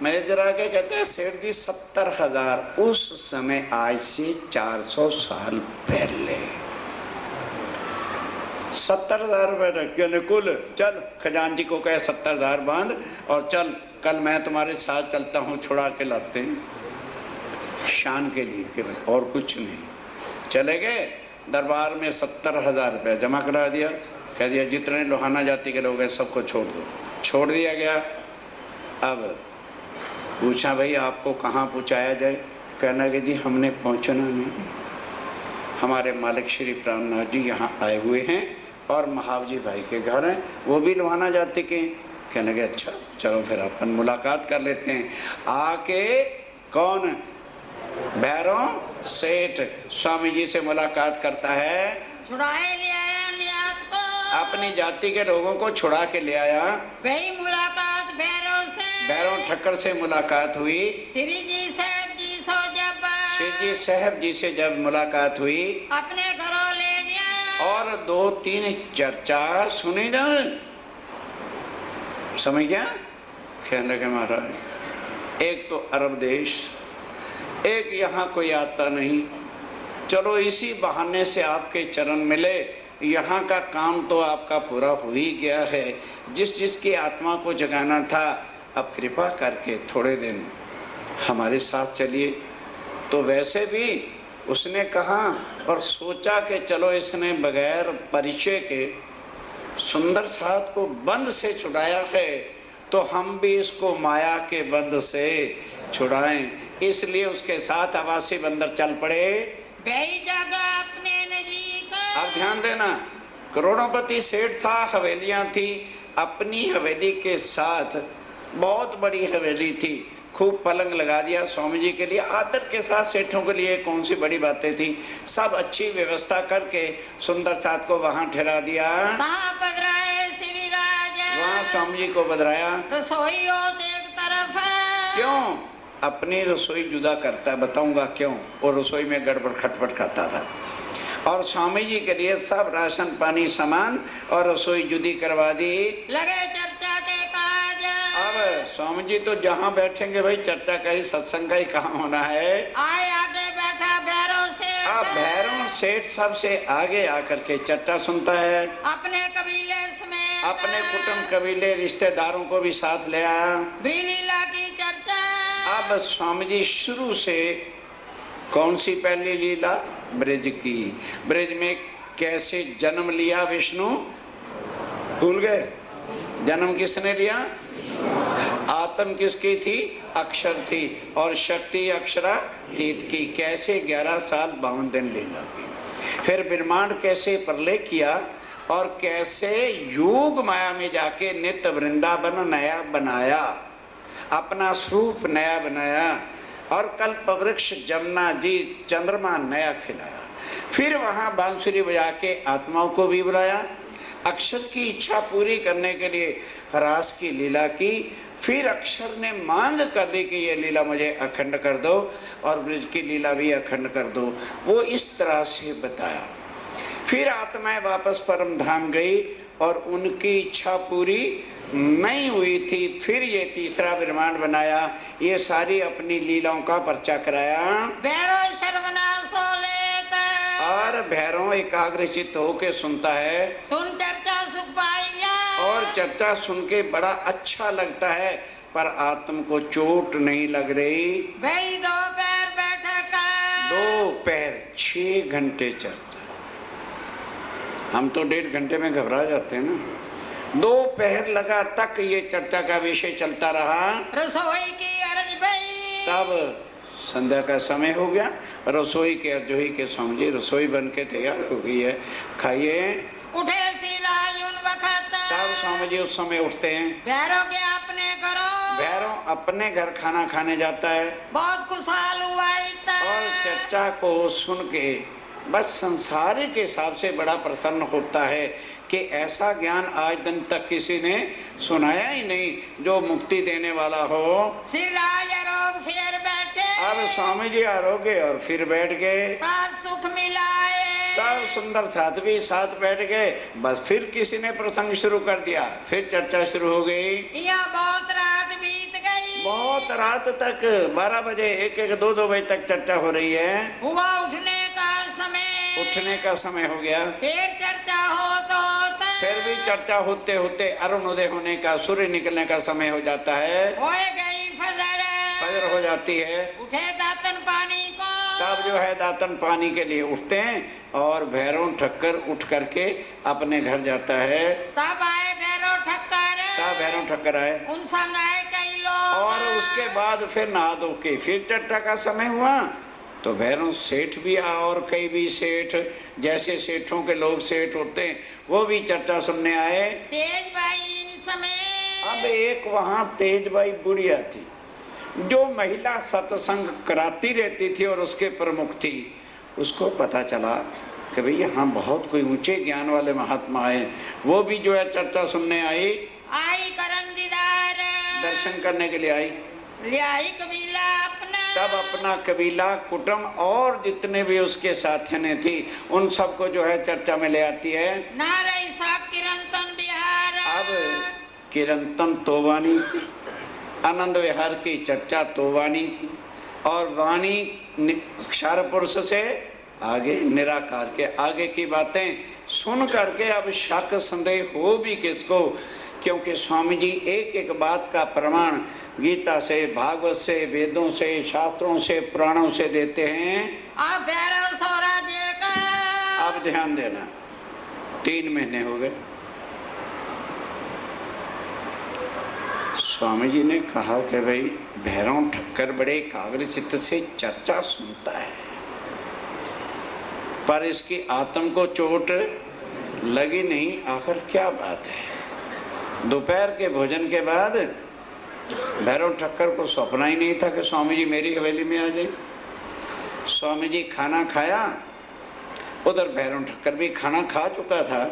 मैनेजर आके कहते हैं सेठ जी 70,000 उस समय आज से 400 साल पहले 70,000 रुपए रख कुल। चल खजानजी को कहे 70,000 बांध और चल कल मैं तुम्हारे साथ चलता हूँ, छुड़ा के लाते हैं शान के लिए केवल और कुछ नहीं। चले गए दरबार में 70,000 रुपये जमा करा दिया, कह दिया जितने लोहाना जाति के लोग हैं सबको छोड़ दो। छोड़ दिया गया। अब पूछा भाई आपको कहाँ पहुँचाया जाए? कहने लगे जी हमने पहुँचना नहीं, हमारे मालिक श्री प्राणनाथ जी यहाँ आए हुए हैं और महावजी भाई के घर हैं, वो भी लुहाना जाति के। कहने लगे अच्छा चलो फिर अपन मुलाकात कर लेते हैं। आके कौन? भैरव सेठ स्वामी जी से मुलाकात करता है। छुड़ाए ले आया नियात को, अपनी जाति के लोगों को छुड़ा के ले आया। वही मुलाकात भैरव से, भैरव ठक्कर से मुलाकात हुई। श्री जी साहब जी सो जब, श्री जी साहब जी से जब मुलाकात हुई अपने घरों ले गया और 2-3 चर्चा सुनी ना, समझ गया? कहने लगे महाराज एक तो अरब देश, एक यहाँ कोई आता नहीं, चलो इसी बहाने से आपके चरण मिले, यहाँ का काम तो आपका पूरा हो ही गया है। जिस जिसकी आत्मा को जगाना था, अब कृपा करके थोड़े दिन हमारे साथ चलिए। तो वैसे भी उसने कहा और सोचा कि चलो इसने बगैर परिचय के सुंदर साथ को बंद से छुड़ाया है, तो हम भी इसको माया के बंद से छुड़ाएं। इसलिए उसके साथ आवासी बंदर चल पड़े। वही जगह अपने नजीक। अब ध्यान देना, करोड़ोंपति सेठ था, हवेलियां थी, अपनी हवेली के साथ बहुत बड़ी हवेली थी, खूब पलंग लगा दिया स्वामी जी के लिए, आदर के साथ। सेठों के लिए कौन सी बड़ी बातें थी, सब अच्छी व्यवस्था करके सुंदर साथ को वहां ठहरा दिया। वहाँ बदराए श्री राज, वहां स्वामी जी को बदराया। रसोई हो एक तरफ है। क्यों? अपनी रसोई जुदा करता है, बताऊंगा क्यों। और रसोई में गड़बड़ खटपट खाता था और स्वामी जी के लिए सब राशन पानी सामान और रसोई जुदी करवा दी। लगे चर्चा के काज। अब स्वामी जी तो जहाँ बैठेंगे भाई चर्चा का ही, सत्संग का ही कहाँ होना है। आए आगे बैठा भैरव सेठ। अब भैरव सेठ सबसे आगे आकर के चर्चा सुनता है। अपने कबीले समेत, अपने कुटुंब कबीले रिश्तेदारों को भी साथ ले आया। लीला की चर्चा। अब स्वामी जी शुरू से कौन सी पहली लीला? ब्रज की। ब्रज में कैसे जन्म लिया विष्णु, भूल गए? जन्म किसने लिया? आत्म किसकी थी? अक्षर थी, और शक्ति अक्षरातीत की। कैसे 11 साल 52 दिन लीला की। फिर ब्रह्मांड कैसे प्रलय किया और कैसे योग माया में जाके नित्य वृंदावन नया बनाया, अपना स्वरूप नया बनाया, और कल्प वृक्ष जमुना जी चंद्रमा नया खिलाया। फिर वहां बांसुरी बजा के आत्माओं को भी बुलाया, अक्षर की इच्छा पूरी करने के लिए रास की लीला की। फिर अक्षर ने मांग कर दी कि ये लीला मुझे अखंड कर दो और ब्रज की लीला भी अखंड कर दो। वो इस तरह से बताया। फिर आत्माएं वापस परम धाम गई और उनकी इच्छा पूरी नहीं हुई थी। फिर ये तीसरा ब्रह्मांड बनाया, ये सारी अपनी लीलाओं का पर्चा कराया। भैरव सर्वनाश हो लेता, और भैरव एकाग्रचित्त होके सुनता है। सुन चर्चा सुख पाइया। और चर्चा सुन के बड़ा अच्छा लगता है, पर आत्म को चोट नहीं लग रही। वही 2 पैर बैठक, 2 पैर 6 घंटे चर्चा। हम तो 1.5 घंटे में घबरा जाते हैं ना। 2 पहर लगा तक ये चर्चा का विषय चलता रहा। रसोई की अर्ज भई। तब संध्या का समय हो गया। रसोई के अर्जोही के समझे रसोई बन के तैयार हो गई है, खाइए। उठे सीधा उन वक्त, तब स्वामी जी उस समय उठते हैं। भैरव के अपने घरों, भैरव अपने घर खाना खाने जाता है। बहुत खुशहाल हुआ इतना। और चर्चा को सुन के बस संसार के हिसाब से बड़ा प्रसन्न होता है कि ऐसा ज्ञान आज दिन तक किसी ने सुनाया ही नहीं जो मुक्ति देने वाला हो। श्री राज आरोग फिर बैठे। अब स्वामी जी आरोग्य और फिर बैठ गए। साथ सुख मिलाए। सब सुंदर साथ भी साथ बैठ गए। बस फिर किसी ने प्रसंग शुरू कर दिया, फिर चर्चा शुरू हो गई। यहाँ बहुत रात बीत गई। बहुत रात तक 12 बजे 1-1, 2-2 बजे तक चर्चा हो रही है। हुआ उठने का समय। उठने का समय हो गया। फिर चर्चा होता फिर भी चर्चा होते होते अरुणोदय होने का, सूर्य निकलने का समय हो जाता है। हो गई फजर। फजर हो जाती है। उठे दातन पानी को। तब जो है दातन पानी के लिए उठते हैं और भैरव ठक्कर उठ करके अपने घर जाता है। तब आए भैरव ठक्कर। तब भैरव ठक्कर आए उन संग आए कई लोग। और उसके बाद फिर नहा धो के फिर चर्चा का समय हुआ तो भैरव सेठ भी आया और कई भी सेठ जैसे सेठों के लोग सेठ होते हैं वो भी चर्चा सुनने आए। तेज भाई इन समय अब एक वहां तेज भाई बुढ़िया थी जो महिला सत्संग कराती रहती थी और उसके प्रमुख थी। उसको पता चला कि भाई यहाँ बहुत कोई ऊंचे ज्ञान वाले महात्मा आए, वो भी जो है चर्चा सुनने आई करन दीदार दर्शन करने के लिए आई। लियाई कबीला अपना तब अपना कबीला कुटुंब और जितने भी उसके साथियां थी उन सबको जो है चर्चा में ले आती है। नारई सा किरंतन बिहार। अब किरंतन तोवानी आनंद विहार की चर्चा तोवानी की और वाणी क्षार पुरुष से आगे निराकार के आगे की बातें सुन करके अब शक संदेह हो भी किसको, क्योंकि स्वामी जी एक एक बात का प्रमाण गीता से भागवत से वेदों से शास्त्रों से पुराणों से देते हैं। अब भैरव स्वराज्य का अब ध्यान देना 3 महीने हो गए। स्वामी जी ने कहा कि भाई भैरव ठक्कर बड़े एकाग्र चित्त से चर्चा सुनता है पर इसकी आत्म को चोट लगी नहीं, आखिर क्या बात है। दोपहर के भोजन के बाद भैरव ठक्कर को सपना ही नहीं था कि स्वामी जी मेरी हवेली में आ जाए। स्वामी जी खाना खाया, उधर भैरव ठक्कर भी खाना खा चुका था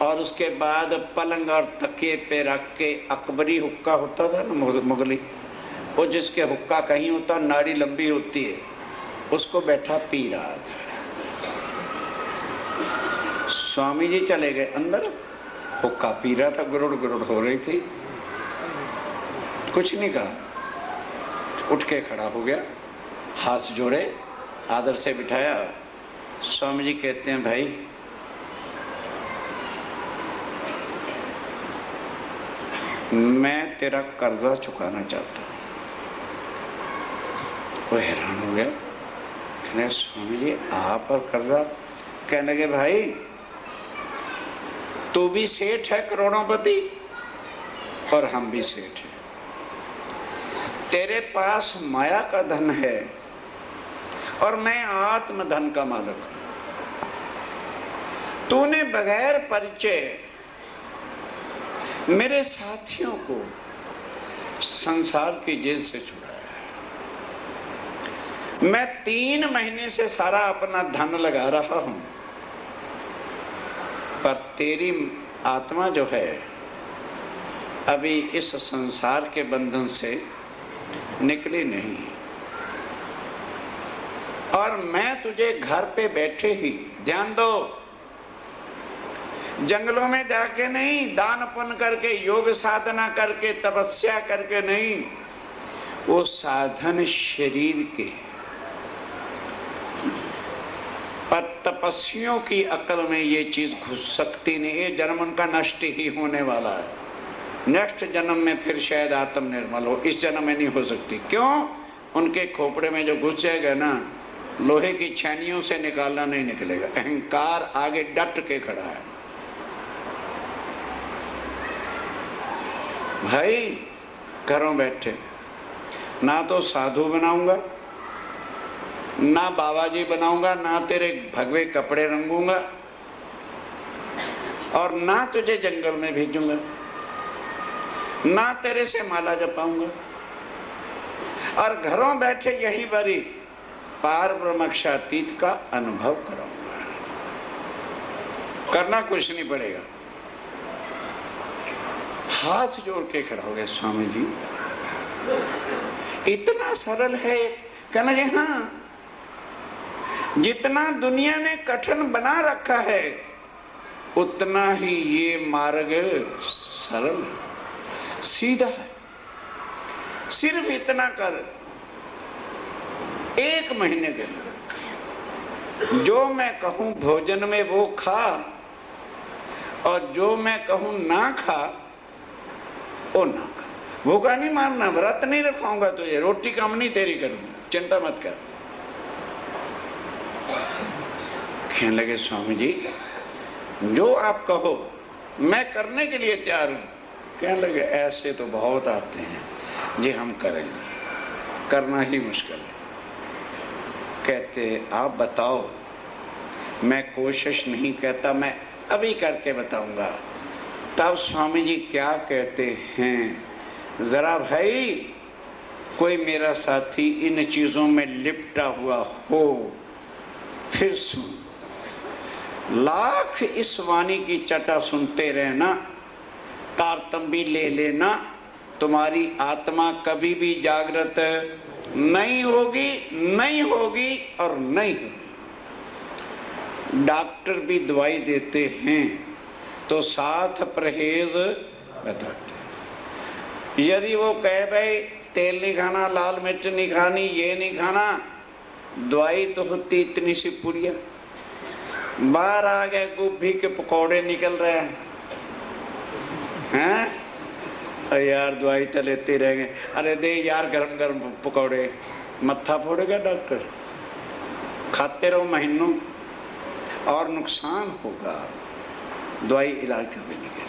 और उसके बाद पलंग और तकिए पे रख के अकबरी हुक्का होता था ना मुगली, वो जिसके हुक्का कहीं होता नाड़ी लंबी होती है, उसको बैठा पी रहा था। स्वामी जी चले गए अंदर, हुक्का पी रहा था, गुरुड़ गुरुड़ हो रही थी, कुछ नहीं कहा, उठ के खड़ा हो गया, हाथ जोड़े, आदर से बिठाया। स्वामी जी कहते हैं भाई मैं तेरा कर्जा चुकाना चाहता हूं। वो हैरान हो गया, कहने स्वामी जी आप और कर्जा? कहने लगे भाई तू भी सेठ है करोड़ोंपति और हम भी सेठ हैं, तेरे पास माया का धन है और मैं आत्म धन का मालिक हूं। तूने बगैर परिचय मेरे साथियों को संसार की जेल से छुड़ाया। मैं 3 महीने से सारा अपना धन लगा रहा हूं पर तेरी आत्मा जो है अभी इस संसार के बंधन से निकली नहीं और मैं तुझे घर पे बैठे ही, ध्यान दो, जंगलों में जाके नहीं, दान पुण्य करके योग साधना करके तपस्या करके नहीं, वो साधन शरीर के पर तपस्वियों की अकल में ये चीज घुस सकती नहीं। ये जन्म उनका नष्ट ही होने वाला है, नेक्स्ट जन्म में फिर शायद आत्म निर्मल हो, इस जन्म में नहीं हो सकती। क्यों? उनके खोपड़े में जो घुस जाएगा ना, लोहे की छेनियों से निकालना नहीं निकलेगा। अहंकार आगे डट के खड़ा है। भाई घरों बैठे ना तो साधु बनाऊंगा, ना बाबा जी बनाऊंगा, ना तेरे भगवे कपड़े रंगूंगा और ना तुझे जंगल में भेजूंगा, ना तेरे से माला जपाऊंगा और घरों बैठे यही बड़ी पार ब्रह्मक्षातीत का अनुभव कराऊंगा। करना कुछ नहीं पड़ेगा। हाथ जोड़ के खड़ा हो गया स्वामी जी, इतना सरल है। कहना जी हाँ, जितना दुनिया ने कठिन बना रखा है उतना ही ये मार्ग सरल सीधा है। सिर्फ इतना कर, 1 महीने के अंदर जो मैं कहूं भोजन में वो खा और जो मैं कहूं ना खा वो ना खा। भूखा नहीं मारना, व्रत नहीं रखवाऊंगा तुझे, रोटी कम नहीं तेरी करूंगा, चिंता मत कर। कहने लगे स्वामी जी जो आप कहो मैं करने के लिए तैयार हूं, कहने लगे ऐसे तो बहुत आते हैं जी, हम करेंगे, करना ही मुश्किल है। कहते आप बताओ। मैं कोशिश नहीं कहता, मैं अभी करके बताऊंगा। तब स्वामी जी क्या कहते हैं, जरा भाई कोई मेरा साथी इन चीजों में लिपटा हुआ हो फिर सुन। लाख इस वाणी की चटा सुनते रहना, तारतंबी ले लेना, तुम्हारी आत्मा कभी भी जागृत नहीं होगी, नहीं होगी और नहीं होगी। डॉक्टर भी दवाई देते हैं तो साथ परहेज बताते हैं। यदि वो कहे भाई तेल नहीं खाना, लाल मिर्च नहीं खानी, ये नहीं खाना, दवाई तो होती इतनी सी पुड़िया, बाहर आ गए गोभी के पकौड़े निकल रहे हैं, अरे यार दवाई तो लेते रह गए, अरे दे यार गरम गरम पकौड़े, मत्था फोड़ेगा डॉक्टर। खाते रहो महीनों और नुकसान होगा, दवाई इलाज कभी नहीं करेगी।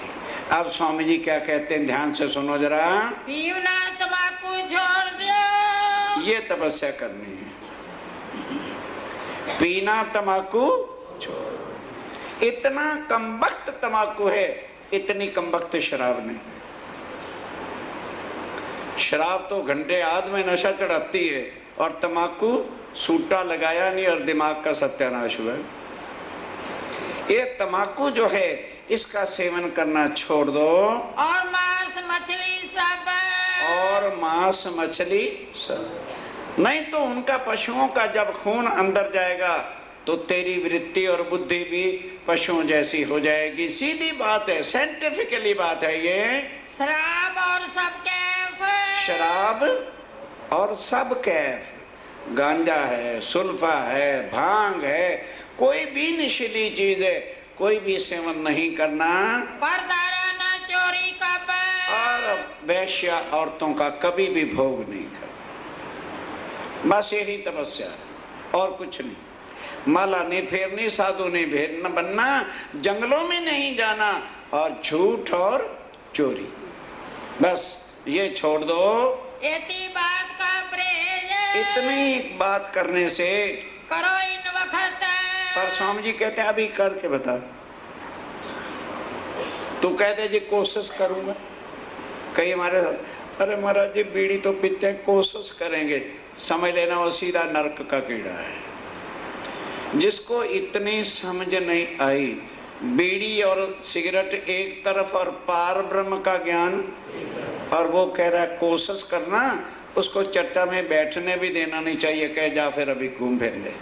अब स्वामी जी क्या कहते हैं, ध्यान से सुनो जरा। पीना तंबाकू छोड़ दो, ये तपस्या करनी है। पीना तंबाकू छोड़। इतना कमबख्त तंबाकू है, इतनी कमबख्त शराब नहीं। शराब तो घंटे आध में नशा चढ़ाती है और तंबाकू सूटा लगाया नहीं और दिमाग का सत्यानाश हुआ। ये तंबाकू जो है इसका सेवन करना छोड़ दो, और मांस मछली सब, और मांस मछली सब। नहीं तो उनका पशुओं का जब खून अंदर जाएगा तो तेरी वृत्ति और बुद्धि भी पशुओं जैसी हो जाएगी। सीधी बात है, साइंटिफिकली बात है ये। शराब और सब कैफ, शराब और सब कैफ, गांजा है, सुल्फा है, भांग है, कोई भी नशीली चीज है, कोई भी सेवन नहीं करना। पर्दा रहना, चोरी का और वैश्या औरतों का कभी भी भोग नहीं करना। बस यही तपस्या है और कुछ नहीं। माला नहीं फेरनी, साधु नहीं भेदना बनना, जंगलों में नहीं जाना और झूठ और चोरी, बस ये छोड़ दो। इतनी बात का परहेज, इतनी बात करने से करो इन वक्त। पर स्वामी जी कहते हैं अभी करके बता। तू कहते जी कोशिश करूंगा, कई हमारे साथ, अरे महाराज जी बीड़ी तो पीते हैं, कोशिश करेंगे, समझ लेना वो सीधा नरक का कीड़ा है। जिसको इतनी समझ नहीं आई, बीड़ी और सिगरेट एक तरफ और पार ब्रह्म का ज्ञान, और वो कह रहा है कोशिश करना, उसको चर्चा में बैठने भी देना नहीं चाहिए, कह जा फिर अभी घूम फिर ले।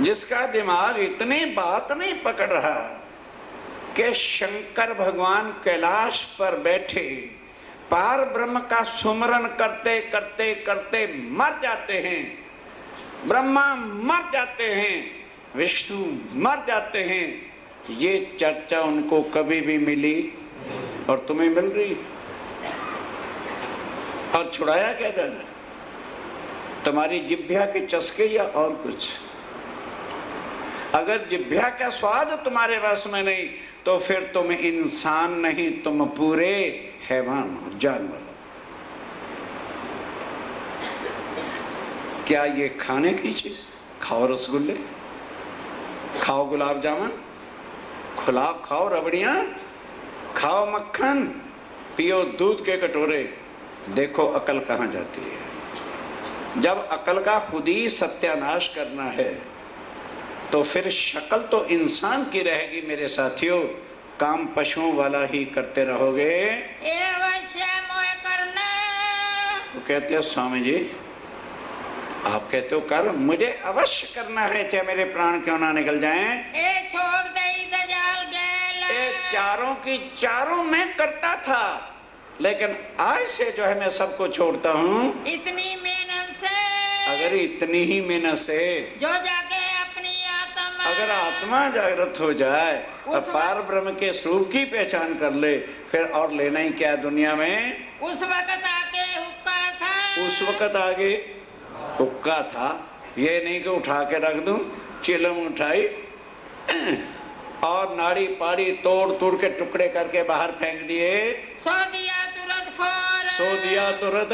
जिसका दिमाग इतनी बात नहीं पकड़ रहा कि शंकर भगवान कैलाश पर बैठे पार ब्रह्म का सुमरन करते करते करते मर जाते हैं, ब्रह्मा मर जाते हैं, विष्णु मर जाते हैं, ये चर्चा उनको कभी भी मिली और तुम्हें मिल रही। और छुड़ाया क्या जाना, तुम्हारी जिह्वा के चस्के या और कुछ। अगर जिह्वा का स्वाद तुम्हारे वश में नहीं तो फिर तुम इंसान नहीं, तुम पूरे हैवान हो, जानवर हो। क्या ये खाने की चीज? खाओ रसगुल्ले, खाओ गुलाब जामुन, खुलाब खाओ रबड़ियां, खाओ मक्खन, पियो दूध के कटोरे, देखो अकल कहां जाती है। जब अकल का खुद ही सत्यानाश करना है तो फिर शक्ल तो इंसान की रहेगी मेरे साथियों, काम पशुओं वाला ही करते रहोगे। करना। वो कहते हो स्वामी जी, आप कहते हो कर, मुझे अवश्य करना है, चाहे मेरे प्राण क्यों ना निकल जाएं। छोड़ दे दजाल ये चारों की चारों मैं करता था, लेकिन आज से जो है मैं सबको छोड़ता हूँ। इतनी मेहनत से, अगर इतनी ही मेहनत से जो जाके अपनी आत्मा, अगर आत्मा जागृत हो जाए और पार ब्रह्म के स्वरूप की पहचान कर ले, फिर और लेना ही क्या दुनिया में। उस वक्त आगे हुक्का था, उस वक्त आगे हुक्का था, ये नहीं कि उठा के रख दूं, चिलम उठाई और नाड़ी पाड़ी तोड़ तोड़ के टुकड़े करके बाहर फेंक दिए। सो दिया तुरंत फोड़, सो दिया तुरंत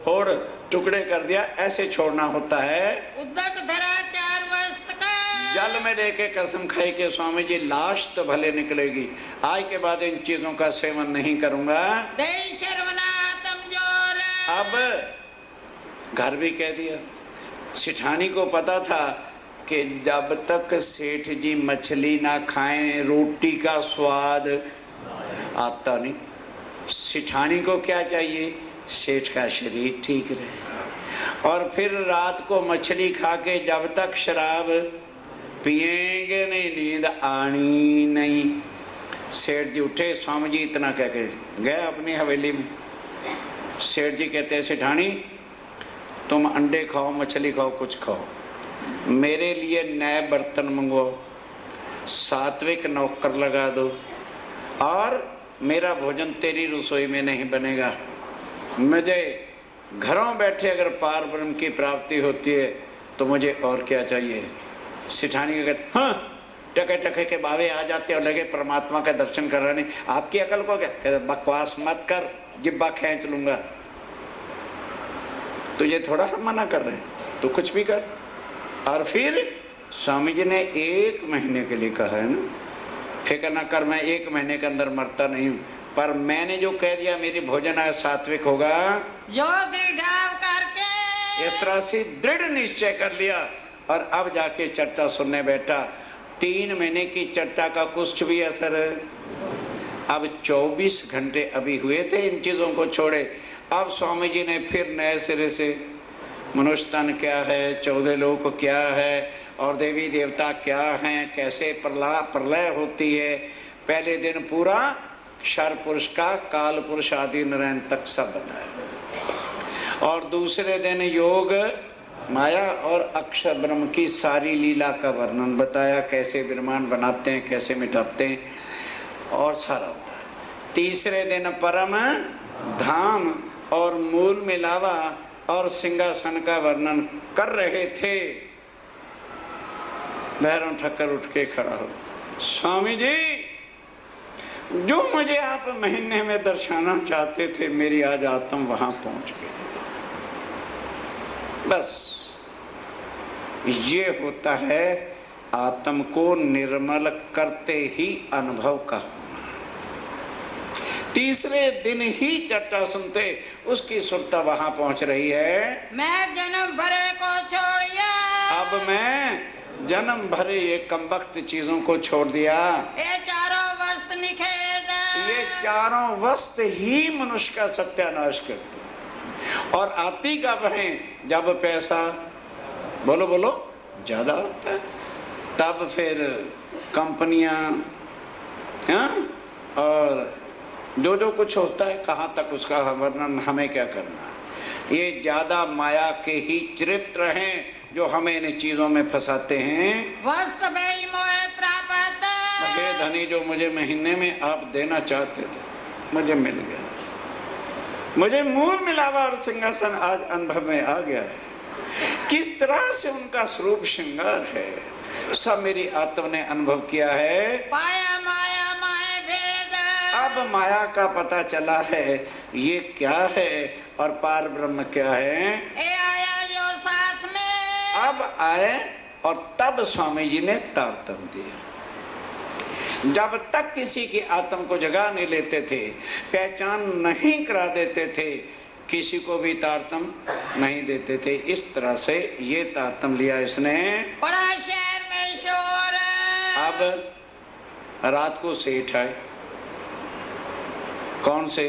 फोड़, टुकड़े कर दिया, ऐसे छोड़ना होता है। उद्दक धरा 4 वस्त का, जल में लेके कसम खाई के स्वामी जी लाश तो भले निकलेगी, आज के बाद इन चीजों का सेवन नहीं करूंगा। दई शर्वनातम जोर। अब घर भी कह दिया। सिठानी को पता था कि जब तक सेठ जी मछली ना खाएं रोटी का स्वाद आता नहीं। सिठानी को क्या चाहिए? सेठ का शरीर ठीक रहे। और फिर रात को मछली खा के जब तक शराब पिएंगे नहीं, नींद आनी नहीं। सेठ जी उठे, स्वामी जी इतना कह के गए अपनी हवेली में। सेठ जी कहते हैं, सिठानी तुम अंडे खाओ, मछली खाओ, कुछ खाओ, मेरे लिए नए बर्तन मंगवाओ, सात्विक नौकर लगा दो, और मेरा भोजन तेरी रसोई में नहीं बनेगा। मुझे घरों बैठे अगर पार ब्रह्म की प्राप्ति होती है तो मुझे और क्या चाहिए। सिठानी का कहते, हाँ, टके टके के बावे आ जाते और लगे परमात्मा का दर्शन कर रहे। नहीं, आपकी अकल को क्या? कहते बकवास मत कर, जिब्बा खींच लूंगा। तुझे थोड़ा हम मना कर रहे हैं, तो कुछ भी कर। और फिर स्वामी जी ने 1 महीने के लिए कहा है ना, फिक्र ना कर, मैं 1 महीने के अंदर मरता नहीं हूं, पर मैंने जो कह दिया मेरी भोजन आज सात्विक होगा, जो दृढ़ करके, इस तरह से दृढ़ निश्चय कर लिया। और अब जाके चर्चा सुनने बैठा। 3 महीने की चर्चा का कुछ भी असर। अब 24 घंटे अभी हुए थे इन चीजों को छोड़े। अब स्वामी जी ने फिर नए सिरे से मनुष्य तन क्या है, 14 लोक क्या है, और देवी देवता क्या हैं, कैसे प्रलय होती है। पहले दिन पूरा क्षर पुरुष का, काल पुरुष आदि नारायण तक सब बताया। और दूसरे दिन योग माया और अक्षर ब्रह्म की सारी लीला का वर्णन बताया, कैसे ब्रह्मांड बनाते हैं, कैसे मिटाते हैं, और सारा होता है। तीसरे दिन परम धाम और मूल मिलावा और सिंहासन का वर्णन कर रहे थे। भैरव ठक्कर उठ के खड़ा हो, स्वामी जी जो मुझे आप महीने में दर्शाना चाहते थे, मेरी आज आत्म वहां पहुंच गई। बस ये होता है आत्म को निर्मल करते ही अनुभव का होना। तीसरे दिन ही चट्टा सुनते उसकी सुरता वहां पहुंच रही है। मैं जन्म भरे को छोड़िया, अब मैं जन्म भरे ये कमबख्त चीजों को छोड़ दिया। ये चारों वस्त निखेद, ये चारों वस्त ही मनुष्य का सत्यानाश करते। और आती कब है? जब पैसा बोलो बोलो ज्यादा होता है, तब फिर कंपनियां, और जो जो कुछ होता है, कहाँ तक उसका वर्णन हमें क्या करना है। ये ज्यादा माया के ही चरित्र हैं जो हमें इन चीजों में फंसाते हैं। वस्त भई मोह प्राप्त, मुझे धनी जो मुझे महीने में आप देना चाहते थे मुझे मिल गया। मुझे मूल मिलावा और सिंहासन आज अनुभव में आ गया है। किस तरह से उनका स्वरूप श्रृंगार है, सब मेरी आत्मा ने अनुभव किया है। पाया माया माया भेद, अब माया का पता चला है ये क्या है और पार ब्रह्म क्या है। ए आया जो साथ में, अब आए और तब स्वामी जी ने तारतम्य दिया। जब तक किसी की आत्म को जगा नहीं लेते थे, पहचान नहीं करा देते थे, किसी को भी तारतम्य नहीं देते थे। इस तरह से ये तारतम्य लिया इसने। बड़ा शहर में शोर, अब रात को सेठ आए। कौन से?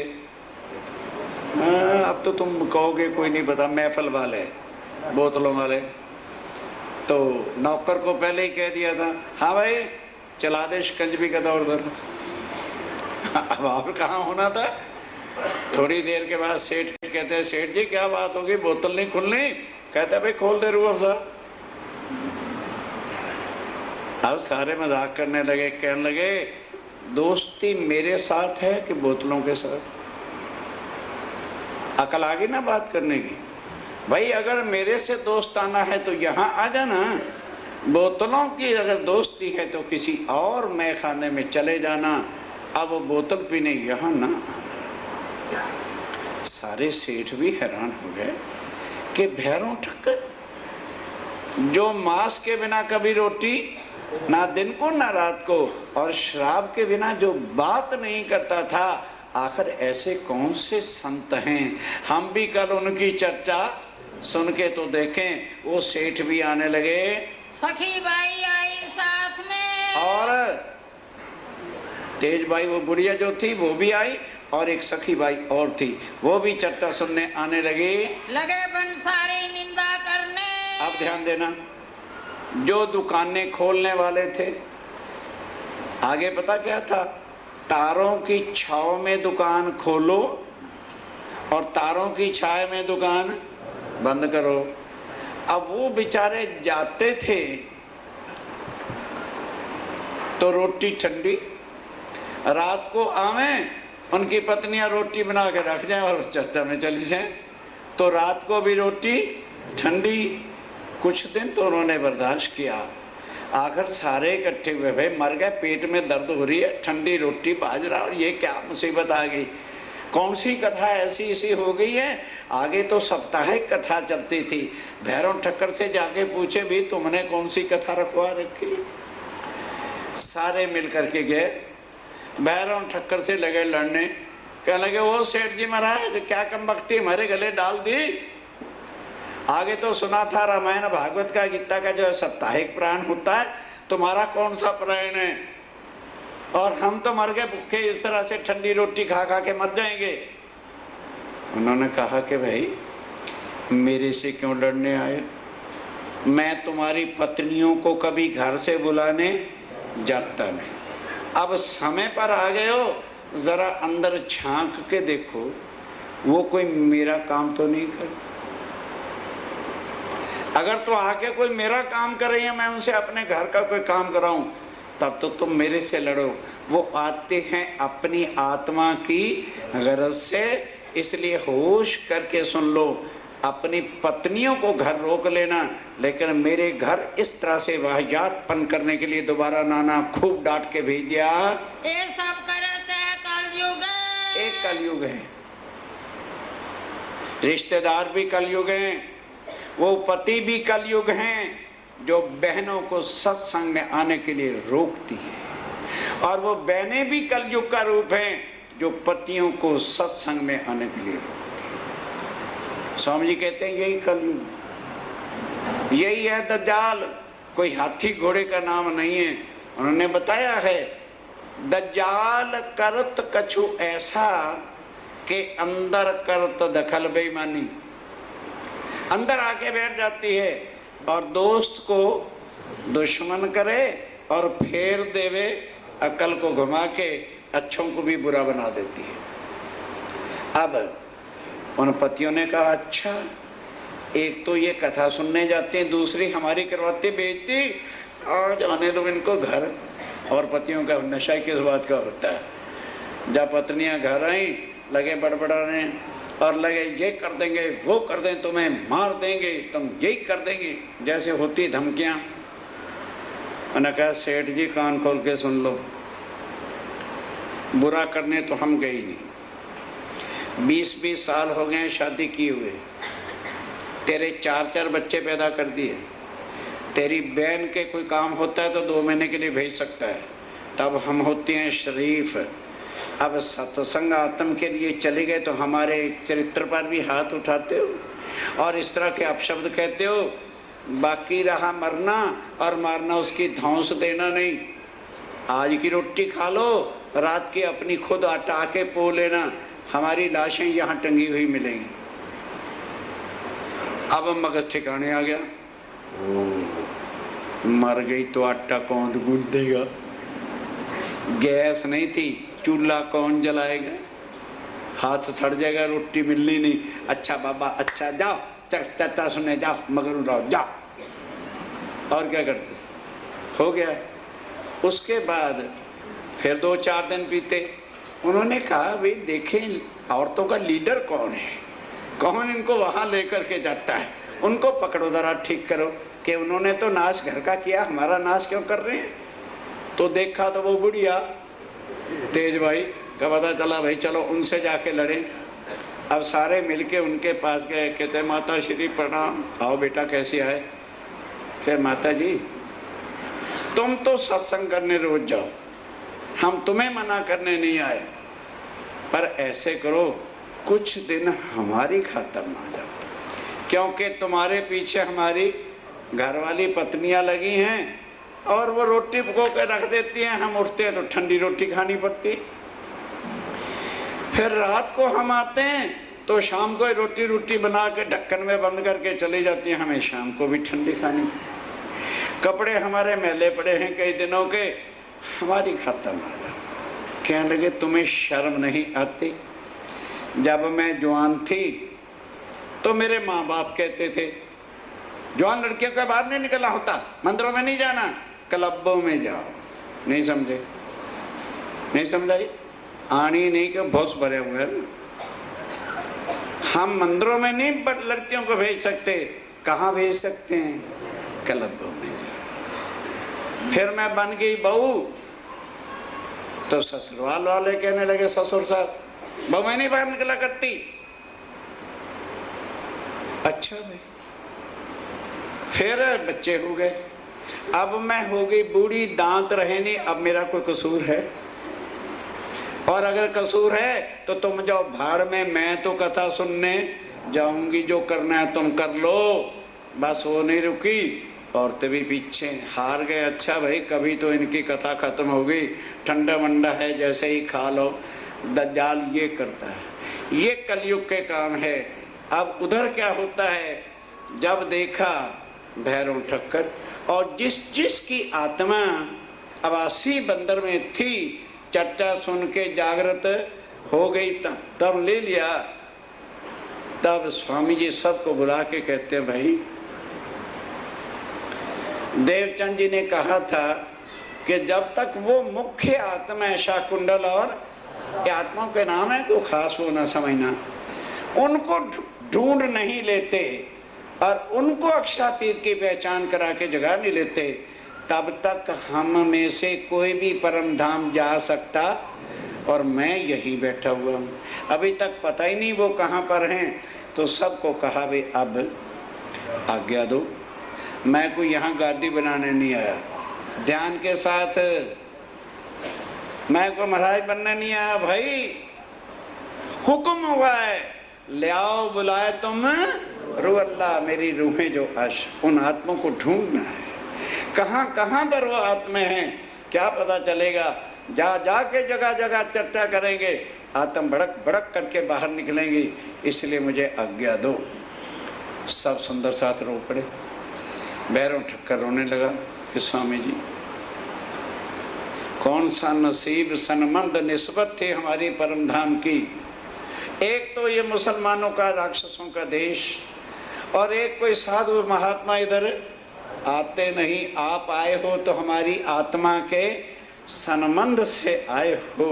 अब तो तुम कहोगे कोई नहीं पता, महफल वाले, बोतलों वाले। तो नौकर को पहले ही कह दिया था, हाँ भाई चला दे शिकंजवी का दौर भर। अब और कहाँ होना था। थोड़ी देर के बाद सेठ कहते हैं, सेठ जी क्या बात होगी, बोतल नहीं खुलनी? कहते भाई खोल दे रूह अफ़ज़ा। अब सारे मजाक करने लगे, कहने लगे दोस्ती मेरे साथ है कि बोतलों के साथ? अकल आ गई ना बात करने की। भाई अगर मेरे से दोस्त आना है तो यहाँ आ जाना, बोतलों की अगर दोस्ती है तो किसी और मैखाने में चले जाना, अब वो बोतल पीने यहाँ ना। सारे सेठ भी हैरान हो गए कि भैरों ठक्कर जो मांस के बिना कभी रोटी ना दिन को ना रात को, और शराब के बिना जो बात नहीं करता था, आखिर ऐसे कौन से संत हैं। हम भी कल उनकी चर्चा सुन के तो देखें। वो सेठ भी आने लगे, सखी बाई आई साथ में, और तेज बाई वो बुढ़िया जो थी वो भी आई, और एक सखी बाई और थी, वो भी चर्चा सुनने आने लगी। लगे बंसारी निंदा करने। अब ध्यान देना, जो दुकानें खोलने वाले थे, आगे पता क्या था, तारों की छाव में दुकान खोलो और तारों की छाया में दुकान बंद करो। अब वो बेचारे जाते थे तो रोटी ठंडी, रात को आवे उनकी पत्नियां रोटी बना के रख जाएं और चर्चा में चली जाएं, तो रात को भी रोटी ठंडी। कुछ दिन तो उन्होंने बर्दाश्त किया, आखिर सारे इकट्ठे हुए, भाई मर गए, पेट में दर्द हो रही है, ठंडी रोटी बाजरा, और ये क्या मुसीबत आ गई। कौन सी कथा ऐसी ऐसी हो गई है। आगे तो साप्ताहिक कथा चलती थी। भैरव ठक्कर से जाके पूछे भी तुमने कौन सी कथा रखवा रखी। सारे मिल करके गए, भैरव ठक्कर से लगे लड़ने, कहने लगे वो सेठ जी महाराज क्या कमबख्ती हमारे गले डाल दी। आगे तो सुना था रामायण भागवत का गीता का जो साप्ताहिक प्राण होता है, तुम्हारा कौन सा प्राण है, और हम तो मर गए भूखे, इस तरह से ठंडी रोटी खा खा के मर जाएंगे। उन्होंने कहा कि भाई मेरे से क्यों लड़ने आए, मैं तुम्हारी पत्नियों को कभी घर से बुलाने जाता नहीं। अब समय पर आ गए हो, जरा अंदर झांक के देखो वो कोई मेरा काम तो नहीं कर। अगर तो आके कोई मेरा काम कर रही है, मैं उनसे अपने घर का कोई काम कराऊं, तब तो तुम मेरे से लड़ो। वो आते हैं अपनी आत्मा की गरज से, इसलिए होश करके सुन लो। अपनी पत्नियों को घर रोक लेना, लेकिन मेरे घर इस तरह से वाहियातपन करने के लिए दोबारा नाना खूब डांट के भेज दिया। ये सब करते कलयुग है। एक कलयुग है, रिश्तेदार भी कलयुग हैं, वो पति भी कलयुग हैं जो बहनों को सत्संग में आने के लिए रोकती है, और वो बहनें भी कलयुग का रूप हैं जो पतियों को सत्संग में आने के लिए रोकती है। स्वामी जी कहते हैं यही कलयुग, यही है दज्जाल। कोई हाथी घोड़े का नाम नहीं है। उन्होंने बताया है दज्जाल करत कछु ऐसा के अंदर करत दखल बेईमानी। अंदर आके बैठ जाती है और दोस्त को दुश्मन करे और फेर देवे, अकल को घुमा के अच्छों को भी बुरा बना देती है। अब उन पतियों ने कहा अच्छा, एक तो ये कथा सुनने जाते हैं, दूसरी हमारी करवाते बेइज्जती, आज आने दो इनको घर। और पतियों का नशा किस बात का होता है। जब पत्नियां घर आई लगे बड़बड़ाने और लगे ये कर देंगे वो कर दें, तुम्हें मार देंगे, तुम यही कर देंगे, जैसे होती धमकियां। उन्होंने कहा सेठ जी कान खोल के सुन लो, बुरा करने तो हम गए ही नहीं। 20-20 साल हो गए शादी किए हुए, तेरे 4-4 बच्चे पैदा कर दिए। तेरी बहन के कोई काम होता है तो 2 महीने के लिए भेज सकता है, तब हम होते हैं शरीफ। अब सत्संग आत्म के लिए चले गए तो हमारे चरित्र पर भी हाथ उठाते हो और इस तरह के अपशब्द कहते हो। बाकी रहा मरना, और मारना उसकी धौंस देना नहीं। आज की रोटी खा लो, रात की अपनी खुद आटा के पो लेना, हमारी लाशें यहाँ टंगी हुई मिलेंगी। अब मगज ठिकाने आ गया, मर गई तो आटा कौन गूंथ देगा, गैस नहीं थी, चूल्हा कौन जलाएगा, हाथ सड़ जाएगा, रोटी मिलनी नहीं। अच्छा बाबा अच्छा, जाओ चर्चा सुने जाओ, मगर रहो जाओ। और क्या करते, हो गया। उसके बाद फिर 2-4 दिन बीते। उन्होंने कहा भाई देखें औरतों का लीडर कौन है, कौन इनको वहां लेकर के जाता है, उनको पकड़ो जरा, ठीक करो। कि उन्होंने तो नाश घर का किया, हमारा नाश क्यों कर रहे हैं। तो देखा तो वो बुढ़िया तेज भाई का पता चला, भाई चलो उनसे जाके लड़े। अब सारे मिलके उनके पास गए, कहते माता श्री प्रणाम, आओ बेटा कैसे आए। फिर माता जी तुम तो सत्संग करने रोज जाओ, हम तुम्हें मना करने नहीं आए, पर ऐसे करो कुछ दिन हमारी खातर ना जाओ, क्योंकि तुम्हारे पीछे हमारी घरवाली पत्नियां लगी हैं और वो रोटी पको के रख देती हैं, हम उठते हैं तो ठंडी रोटी खानी पड़ती। फिर रात को हम आते हैं तो शाम को रोटी बना के ढक्कन में बंद करके चली जाती हैं, हमें शाम को भी ठंडी खानी। कपड़े हमारे मैले पड़े हैं कई दिनों के, हमारी खातर ना जाओ। कहने लगे तुम्हें शर्म नहीं आती। जब मैं जवान थी तो मेरे माँ बाप कहते थे जवान लड़कियों के बाहर नहीं निकलना होता, मंदिरों में नहीं जाना, क्लबों में जाओ। नहीं समझे, नहीं समझाई, आनी नहीं के बहुत भरे हुए हैं। हम मंदिरों में नहीं बट लड़कियों को भेज सकते, कहाँ भेज सकते हैं, क्लबों में जाओ। फिर मैं बन गई बहू तो ससुराल वाले कहने लगे ससुर साहब बहू मैं नहीं बाहर निकला करती। अच्छा भाई, फिर बच्चे हो गए, अब मैं हो गई बूढ़ी, दांत रहे नहीं, अब मेरा कोई कसूर है? और अगर कसूर है तो तुम जाओ भाड़ में, मैं तो कथा सुनने जाऊंगी, जो करना है तुम कर लो। बस वो नहीं रुकी, औरतें भी पीछे हार गए। अच्छा भाई कभी तो इनकी कथा खत्म हो गई, ठंडा मंडा है जैसे ही खा लो। दज्जाल ये करता है, ये कलयुग के काम है। अब उधर क्या होता है, जब देखा भैरव ठक्कर और जिस की आत्मा अवासी बंदर में थी, चर्चा सुन के जागृत हो गई, तब ले लिया। तब स्वामी जी सबको बुला के कहते हैं भाई देवचंद जी ने कहा था कि जब तक वो मुख्य आत्मा है, शाकुंडल और आत्मा के नाम है, तो खास वो ना समझना, उनको ढूंढ नहीं लेते और उनको अक्षातीत की पहचान करा के जगह नहीं लेते, तब तक हम में से कोई भी परम धाम जा सकता। और मैं यही बैठा हुआ हूँ, अभी तक पता ही नहीं वो कहाँ पर हैं। तो सबको कहा भाई अब आज्ञा दो, मैं कोई यहाँ गादी बनाने नहीं आया, ध्यान के साथ मैं को महाराज बनने नहीं आया भाई, हुक्म हुआ है ले आओ, बुलाए तुम रू अल्लाह, मेरी रूहें जो अश, उन आत्मा को ढूंढना है। कहाँ कहाँ पर वो आत्मा है क्या पता चलेगा, जा जाके जगह जगह चर्चा करेंगे, आत्म भड़क भड़क करके बाहर निकलेंगी, इसलिए मुझे आज्ञा दो। सब सुंदर साथ रो पड़े। भैरव ठक्कर रोने लगा कि स्वामी जी कौन सा नसीब सनमंद निस्बत थी हमारी परम धाम की। एक तो ये मुसलमानों का, राक्षसों का देश, और एक कोई साधु महात्मा इधर आते नहीं। आप आए हो तो हमारी आत्मा के सनमंद से आए हो,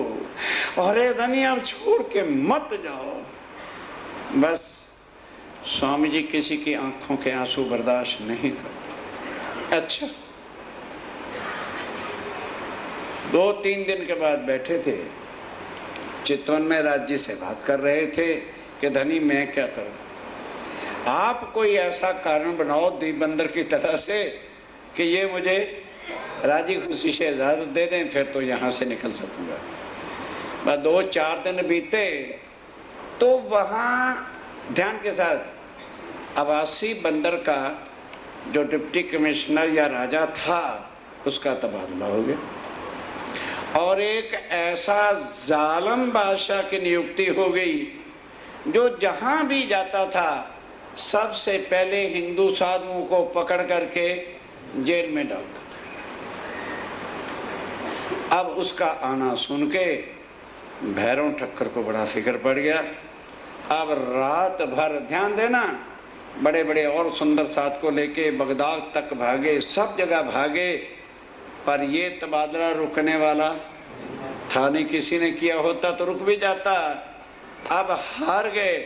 और ये दुनिया छोड़ के मत जाओ। बस स्वामी जी किसी की आंखों के आंसू बर्दाश्त नहीं करते। अच्छा 2-3 दिन के बाद बैठे थे चितवन में, राज्य से बात कर रहे थे कि धनी मैं क्या करूं, आप कोई ऐसा कारण बनाओ दीप बंदर की तरह से कि ये मुझे राजी खुशी से इजाजत दे दें, फिर तो यहाँ से निकल सकूंगा। बस 2-4 दिन बीते तो वहाँ ध्यान के साथ अवासी बंदर का जो डिप्टी कमिश्नर या राजा था उसका तबादला हो गया, और एक ऐसा जालिम बादशाह की नियुक्ति हो गई जो जहाँ भी जाता था सबसे पहले हिंदू साधुओं को पकड़ करके जेल में डालता था। अब उसका आना सुन के भैरव ठक्कर को बड़ा फिक्र पड़ गया। अब रात भर ध्यान देना, बड़े बड़े और सुंदर साथ को लेके बगदाद तक भागे, सब जगह भागे, पर ये तबादला रुकने वाला था नहीं। किसी ने किया होता तो रुक भी जाता। अब हार गए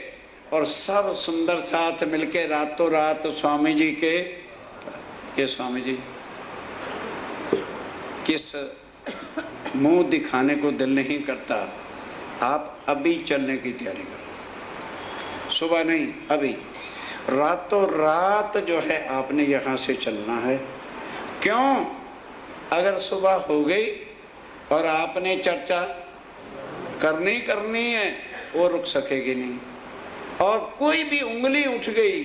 और सब सुंदर साथ मिलके रातों रात स्वामी जी के कि स्वामी जी किस मुंह दिखाने को दिल नहीं करता, आप अभी चलने की तैयारी करो। सुबह नहीं, अभी रातों रात जो है आपने यहाँ से चलना है। क्यों? अगर सुबह हो गई और आपने चर्चा करनी है, वो रुक सकेगी नहीं। और कोई भी उंगली उठ गई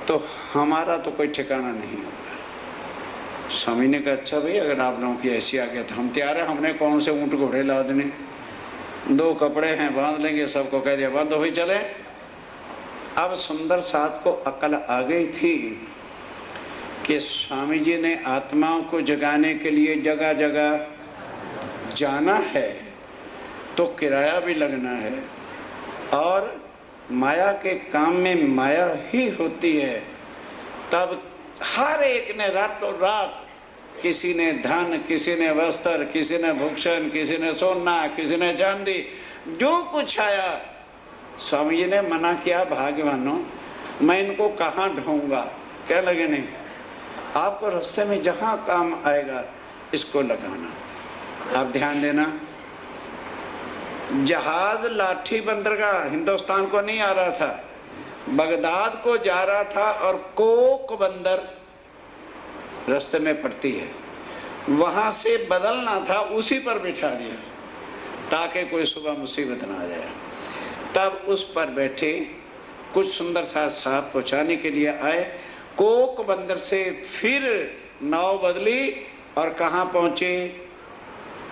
तो हमारा तो कोई ठिकाना नहीं होगा। स्वामी ने कहा अच्छा भाई, अगर आप लोगों की ऐसी आ गया तो हम तैयार है। हमने कौन से ऊँट घोड़े ला देने, 2 कपड़े हैं बांध लेंगे, सबको कह दिया बंद हो चले। अब सुंदर साथ को अकल आ गई थी कि स्वामी जी ने आत्माओं को जगाने के लिए जगह जगह जाना है तो किराया भी लगना है, और माया के काम में माया ही होती है। तब हर एक ने रातों रात, किसी ने धन, किसी ने वस्त्र, किसी ने भूषण, किसी ने सोना, किसी ने चांदी, जो कुछ आया स्वामी जी ने मना किया, भाग्यवानों मैं इनको कहाँ ढूंढूंगा। क्या लगे नहीं, आपको रास्ते में जहां काम आएगा इसको लगाना। आप ध्यान देना, जहाज लाठी बंदर का हिंदुस्तान को नहीं आ रहा था, बगदाद को जा रहा था, और कोक बंदर रास्ते में पड़ती है, वहां से बदलना था, उसी पर बिठा दिया ताकि कोई सुबह मुसीबत ना आ जाए। तब उस पर बैठे कुछ सुंदर साथ पहुंचाने के लिए आए। कोक बंदर से फिर नाव बदली और कहाँ पहुंचे?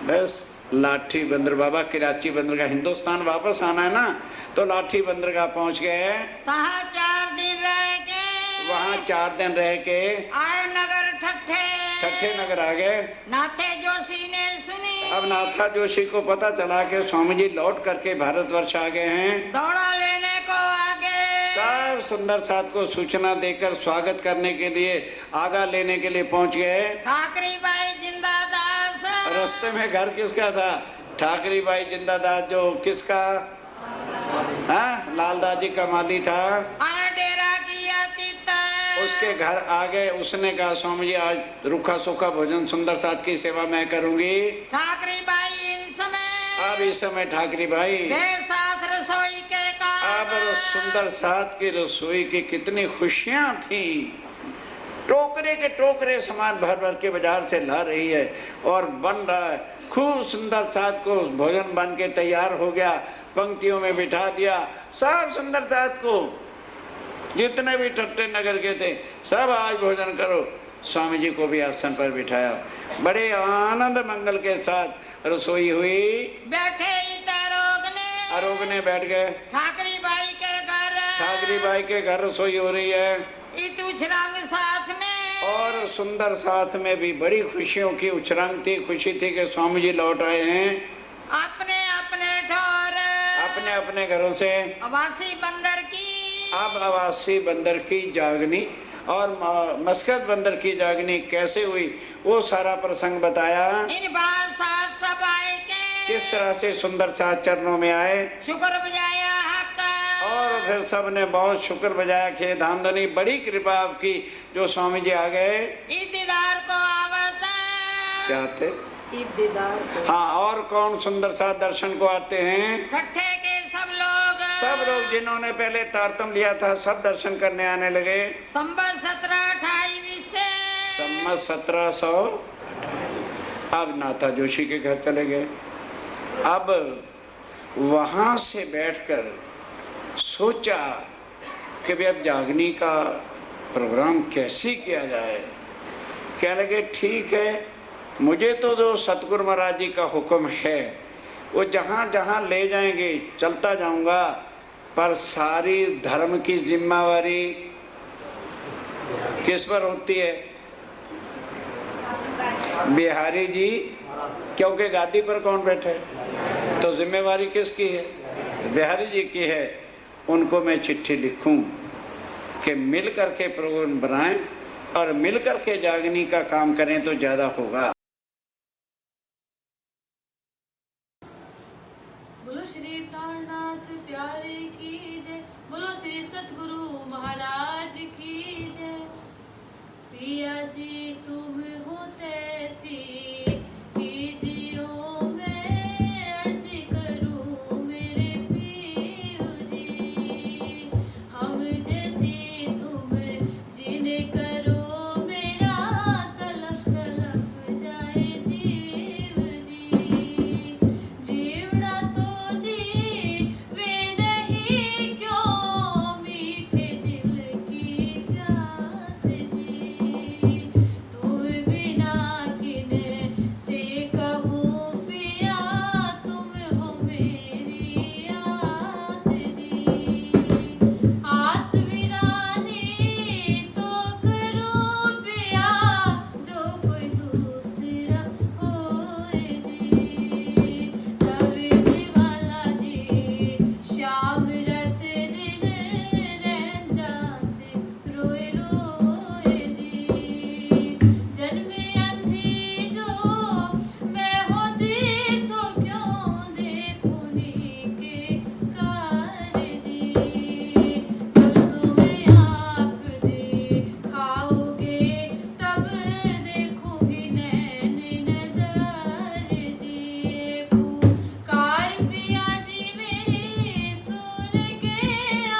बस लाठी बंदर, बाबा कराची बंदर का हिंदुस्तान वापस आना है ना, तो लाठी बंदर का पहुंच गए। 4 दिन रह के वहाँ 4 दिन रह के आए नगर ठट्ठे नगर आ गए। नाथे जोशी ने सुनी। अब नाथा जोशी को पता चला कि स्वामी जी लौट करके भारतवर्ष आ गए हैं। दौड़ा लेने को आगे सब सुंदर साथ को सूचना देकर स्वागत करने के लिए, आगा लेने के लिए पहुंच गए। ठाकरी बाई जिंदादास। रास्ते में घर किसका था? ठाकरी बाई जिंदादास, जो किसका? हाँ, लालदास जी का माली था। डेरा किया तीता। उसके घर आ गए। उसने कहा स्वामी जी आज रूखा सूखा भोजन सुंदर साथ की सेवा मैं करूंगी। ठाकरी बाई इन समय, अब इस समय ठाकरी बाई साथ रसोई के काम। अब सुंदर साथ की रसोई की कितनी खुशियां थी। टोकरे के टोकरे सामान भर भर के बाजार से ला रही है और बन रहा है। खूब सुंदर साथ को भोजन बन के तैयार हो गया, पंक्तियों में बिठा दिया। सब सुंदर साथ को, जितने भी ठट्टे नगर के थे, सब आज भोजन करो। स्वामी जी को भी आसन पर बिठाया। बड़े आनंद मंगल के साथ रसोई हुई। बैठे अरोग ने बैठ गए। ठाकरी बाई के घर, ठाकरी बाई के घर रसोई हो रही है। उछरंग साथ में, और सुंदर साथ में भी बड़ी खुशियों की उछरंग थी। खुशी थी कि स्वामी जी लौट आए हैं अपने अपने ठोर, अपने अपने घरों से। अवासी बंदर की, अब अवासी बंदर की जागनी और मस्कत बंदर की जागनी कैसे हुई, वो सारा प्रसंग बताया। इन बार साथ सब आए के, किस तरह से सुंदर साथ चरणों में आए, शुक्र बजाया हक, और फिर सब ने बहुत शुक्र बजाया कि धामधनी बड़ी कृपा आपकी जो स्वामी जी आ गए। दीदार को आवता, क्या थे? दीदार को। हाँ, और कौन सुंदर साथ दर्शन को आते हैं? ठट्ठे के सब लोग जिन्होंने पहले तारतम लिया था सब दर्शन करने आने लगे। संवत 1728 से, संवत 1700। अब नाथा जोशी के घर चले गए। अब वहां से बैठकर सोचा कि भाई अब जागनी का प्रोग्राम कैसे किया जाए। क्या लगे ठीक है, मुझे तो जो सतगुरु महाराज जी का हुक्म है वो जहाँ जहाँ ले जाएंगे चलता जाऊंगा, पर सारी धर्म की जिम्मेवारी किस पर होती है? बिहारी जी, क्योंकि गादी पर कौन बैठे, तो जिम्मेवारी किसकी है? बिहारी जी की है। उनको मैं चिट्ठी लिखूं कि मिल करके प्रोग्राम बनाएं और मिल करके जागनी का काम करें तो ज्यादा होगा। बोलो श्री प्राणनाथ प्यारे की जय, बोलो श्री सतगुरु महाराज की जय। पिया जी तुम हो तैसी कीजियो मैं अर्ज करूं मेरे पियो जी हम जैसी तुम जिन्हें करो मेरा तलफ तलफ जाए जीव जी जीवना तो जी वे नहीं क्यों मीठे दिल की प्यास जी तुम बिना किन से कहूँ पिया तुम हो मेरी आस जी आस वीरानी तो करो पिया जो कोई दूसरा होए जी सवेरे वाला जी शाम रात दिन रह जाते रोए रोए जी जन्मे अंधी जो मैं होती सो क्यों देखूनी के कार जी जब तुम्हें आप दिखाओगे तब देखूंगी नैन नजर जी पुकार पिया जी मेरी सुन के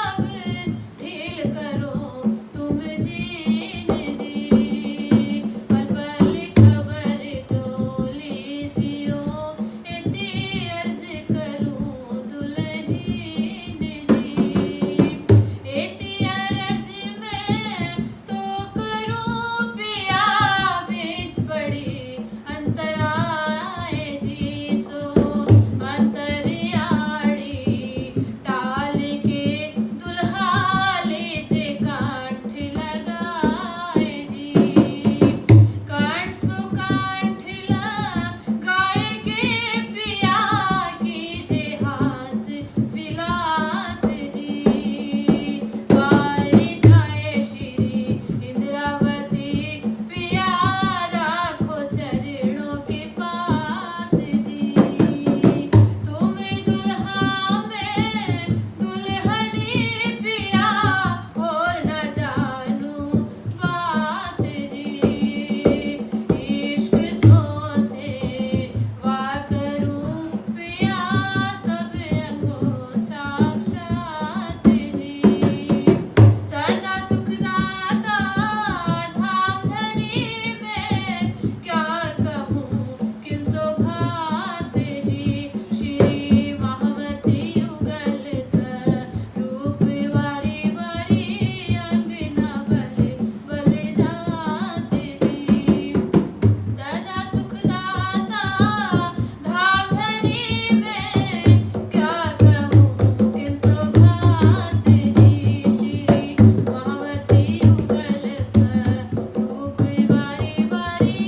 अब ढील करो तुम जीन जी पल पल खबर जो लीजियो इतनी अर्ज करूं दुल्हीन जी इतनी अर्ज में तो करूं पिया बीच पड़ी अंतराए जी सो अंतरियाड़ी टाल के दुल्हा लीजे कांठ लगाए जी कांठ सो कांठ लगाए के पिया कीजे हास विलास जी बारी जाए श्री इंद्रावती पिया राखो चरणों के पास जी तुम दुल्हा में दुल्हनी पिया और न जानू बात जी इश्क सो से वा करूं पिया सब अंगों साक्षात जी सदा सुखदाता धाम धनी में क्या कहूँ किन शोभात जी श्री महामती युगल स्वरूप वारी वारी अंगना बल बल जात जी सदा सुखदाता धाम धनी में क्या कहूँ किन शोभात जी श्री महामती युगल स्वरूप वारी वारी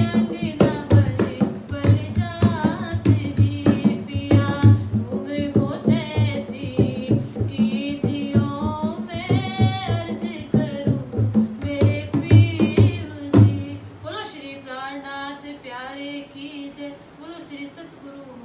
अंगना बल बल जात जी पिया तुम हो तैसी कीजियो मैं अर्ज करूं मेरे पियो जी बोलो श्री प्राणनाथ प्यारे की जय बोलो श्री सतगुरु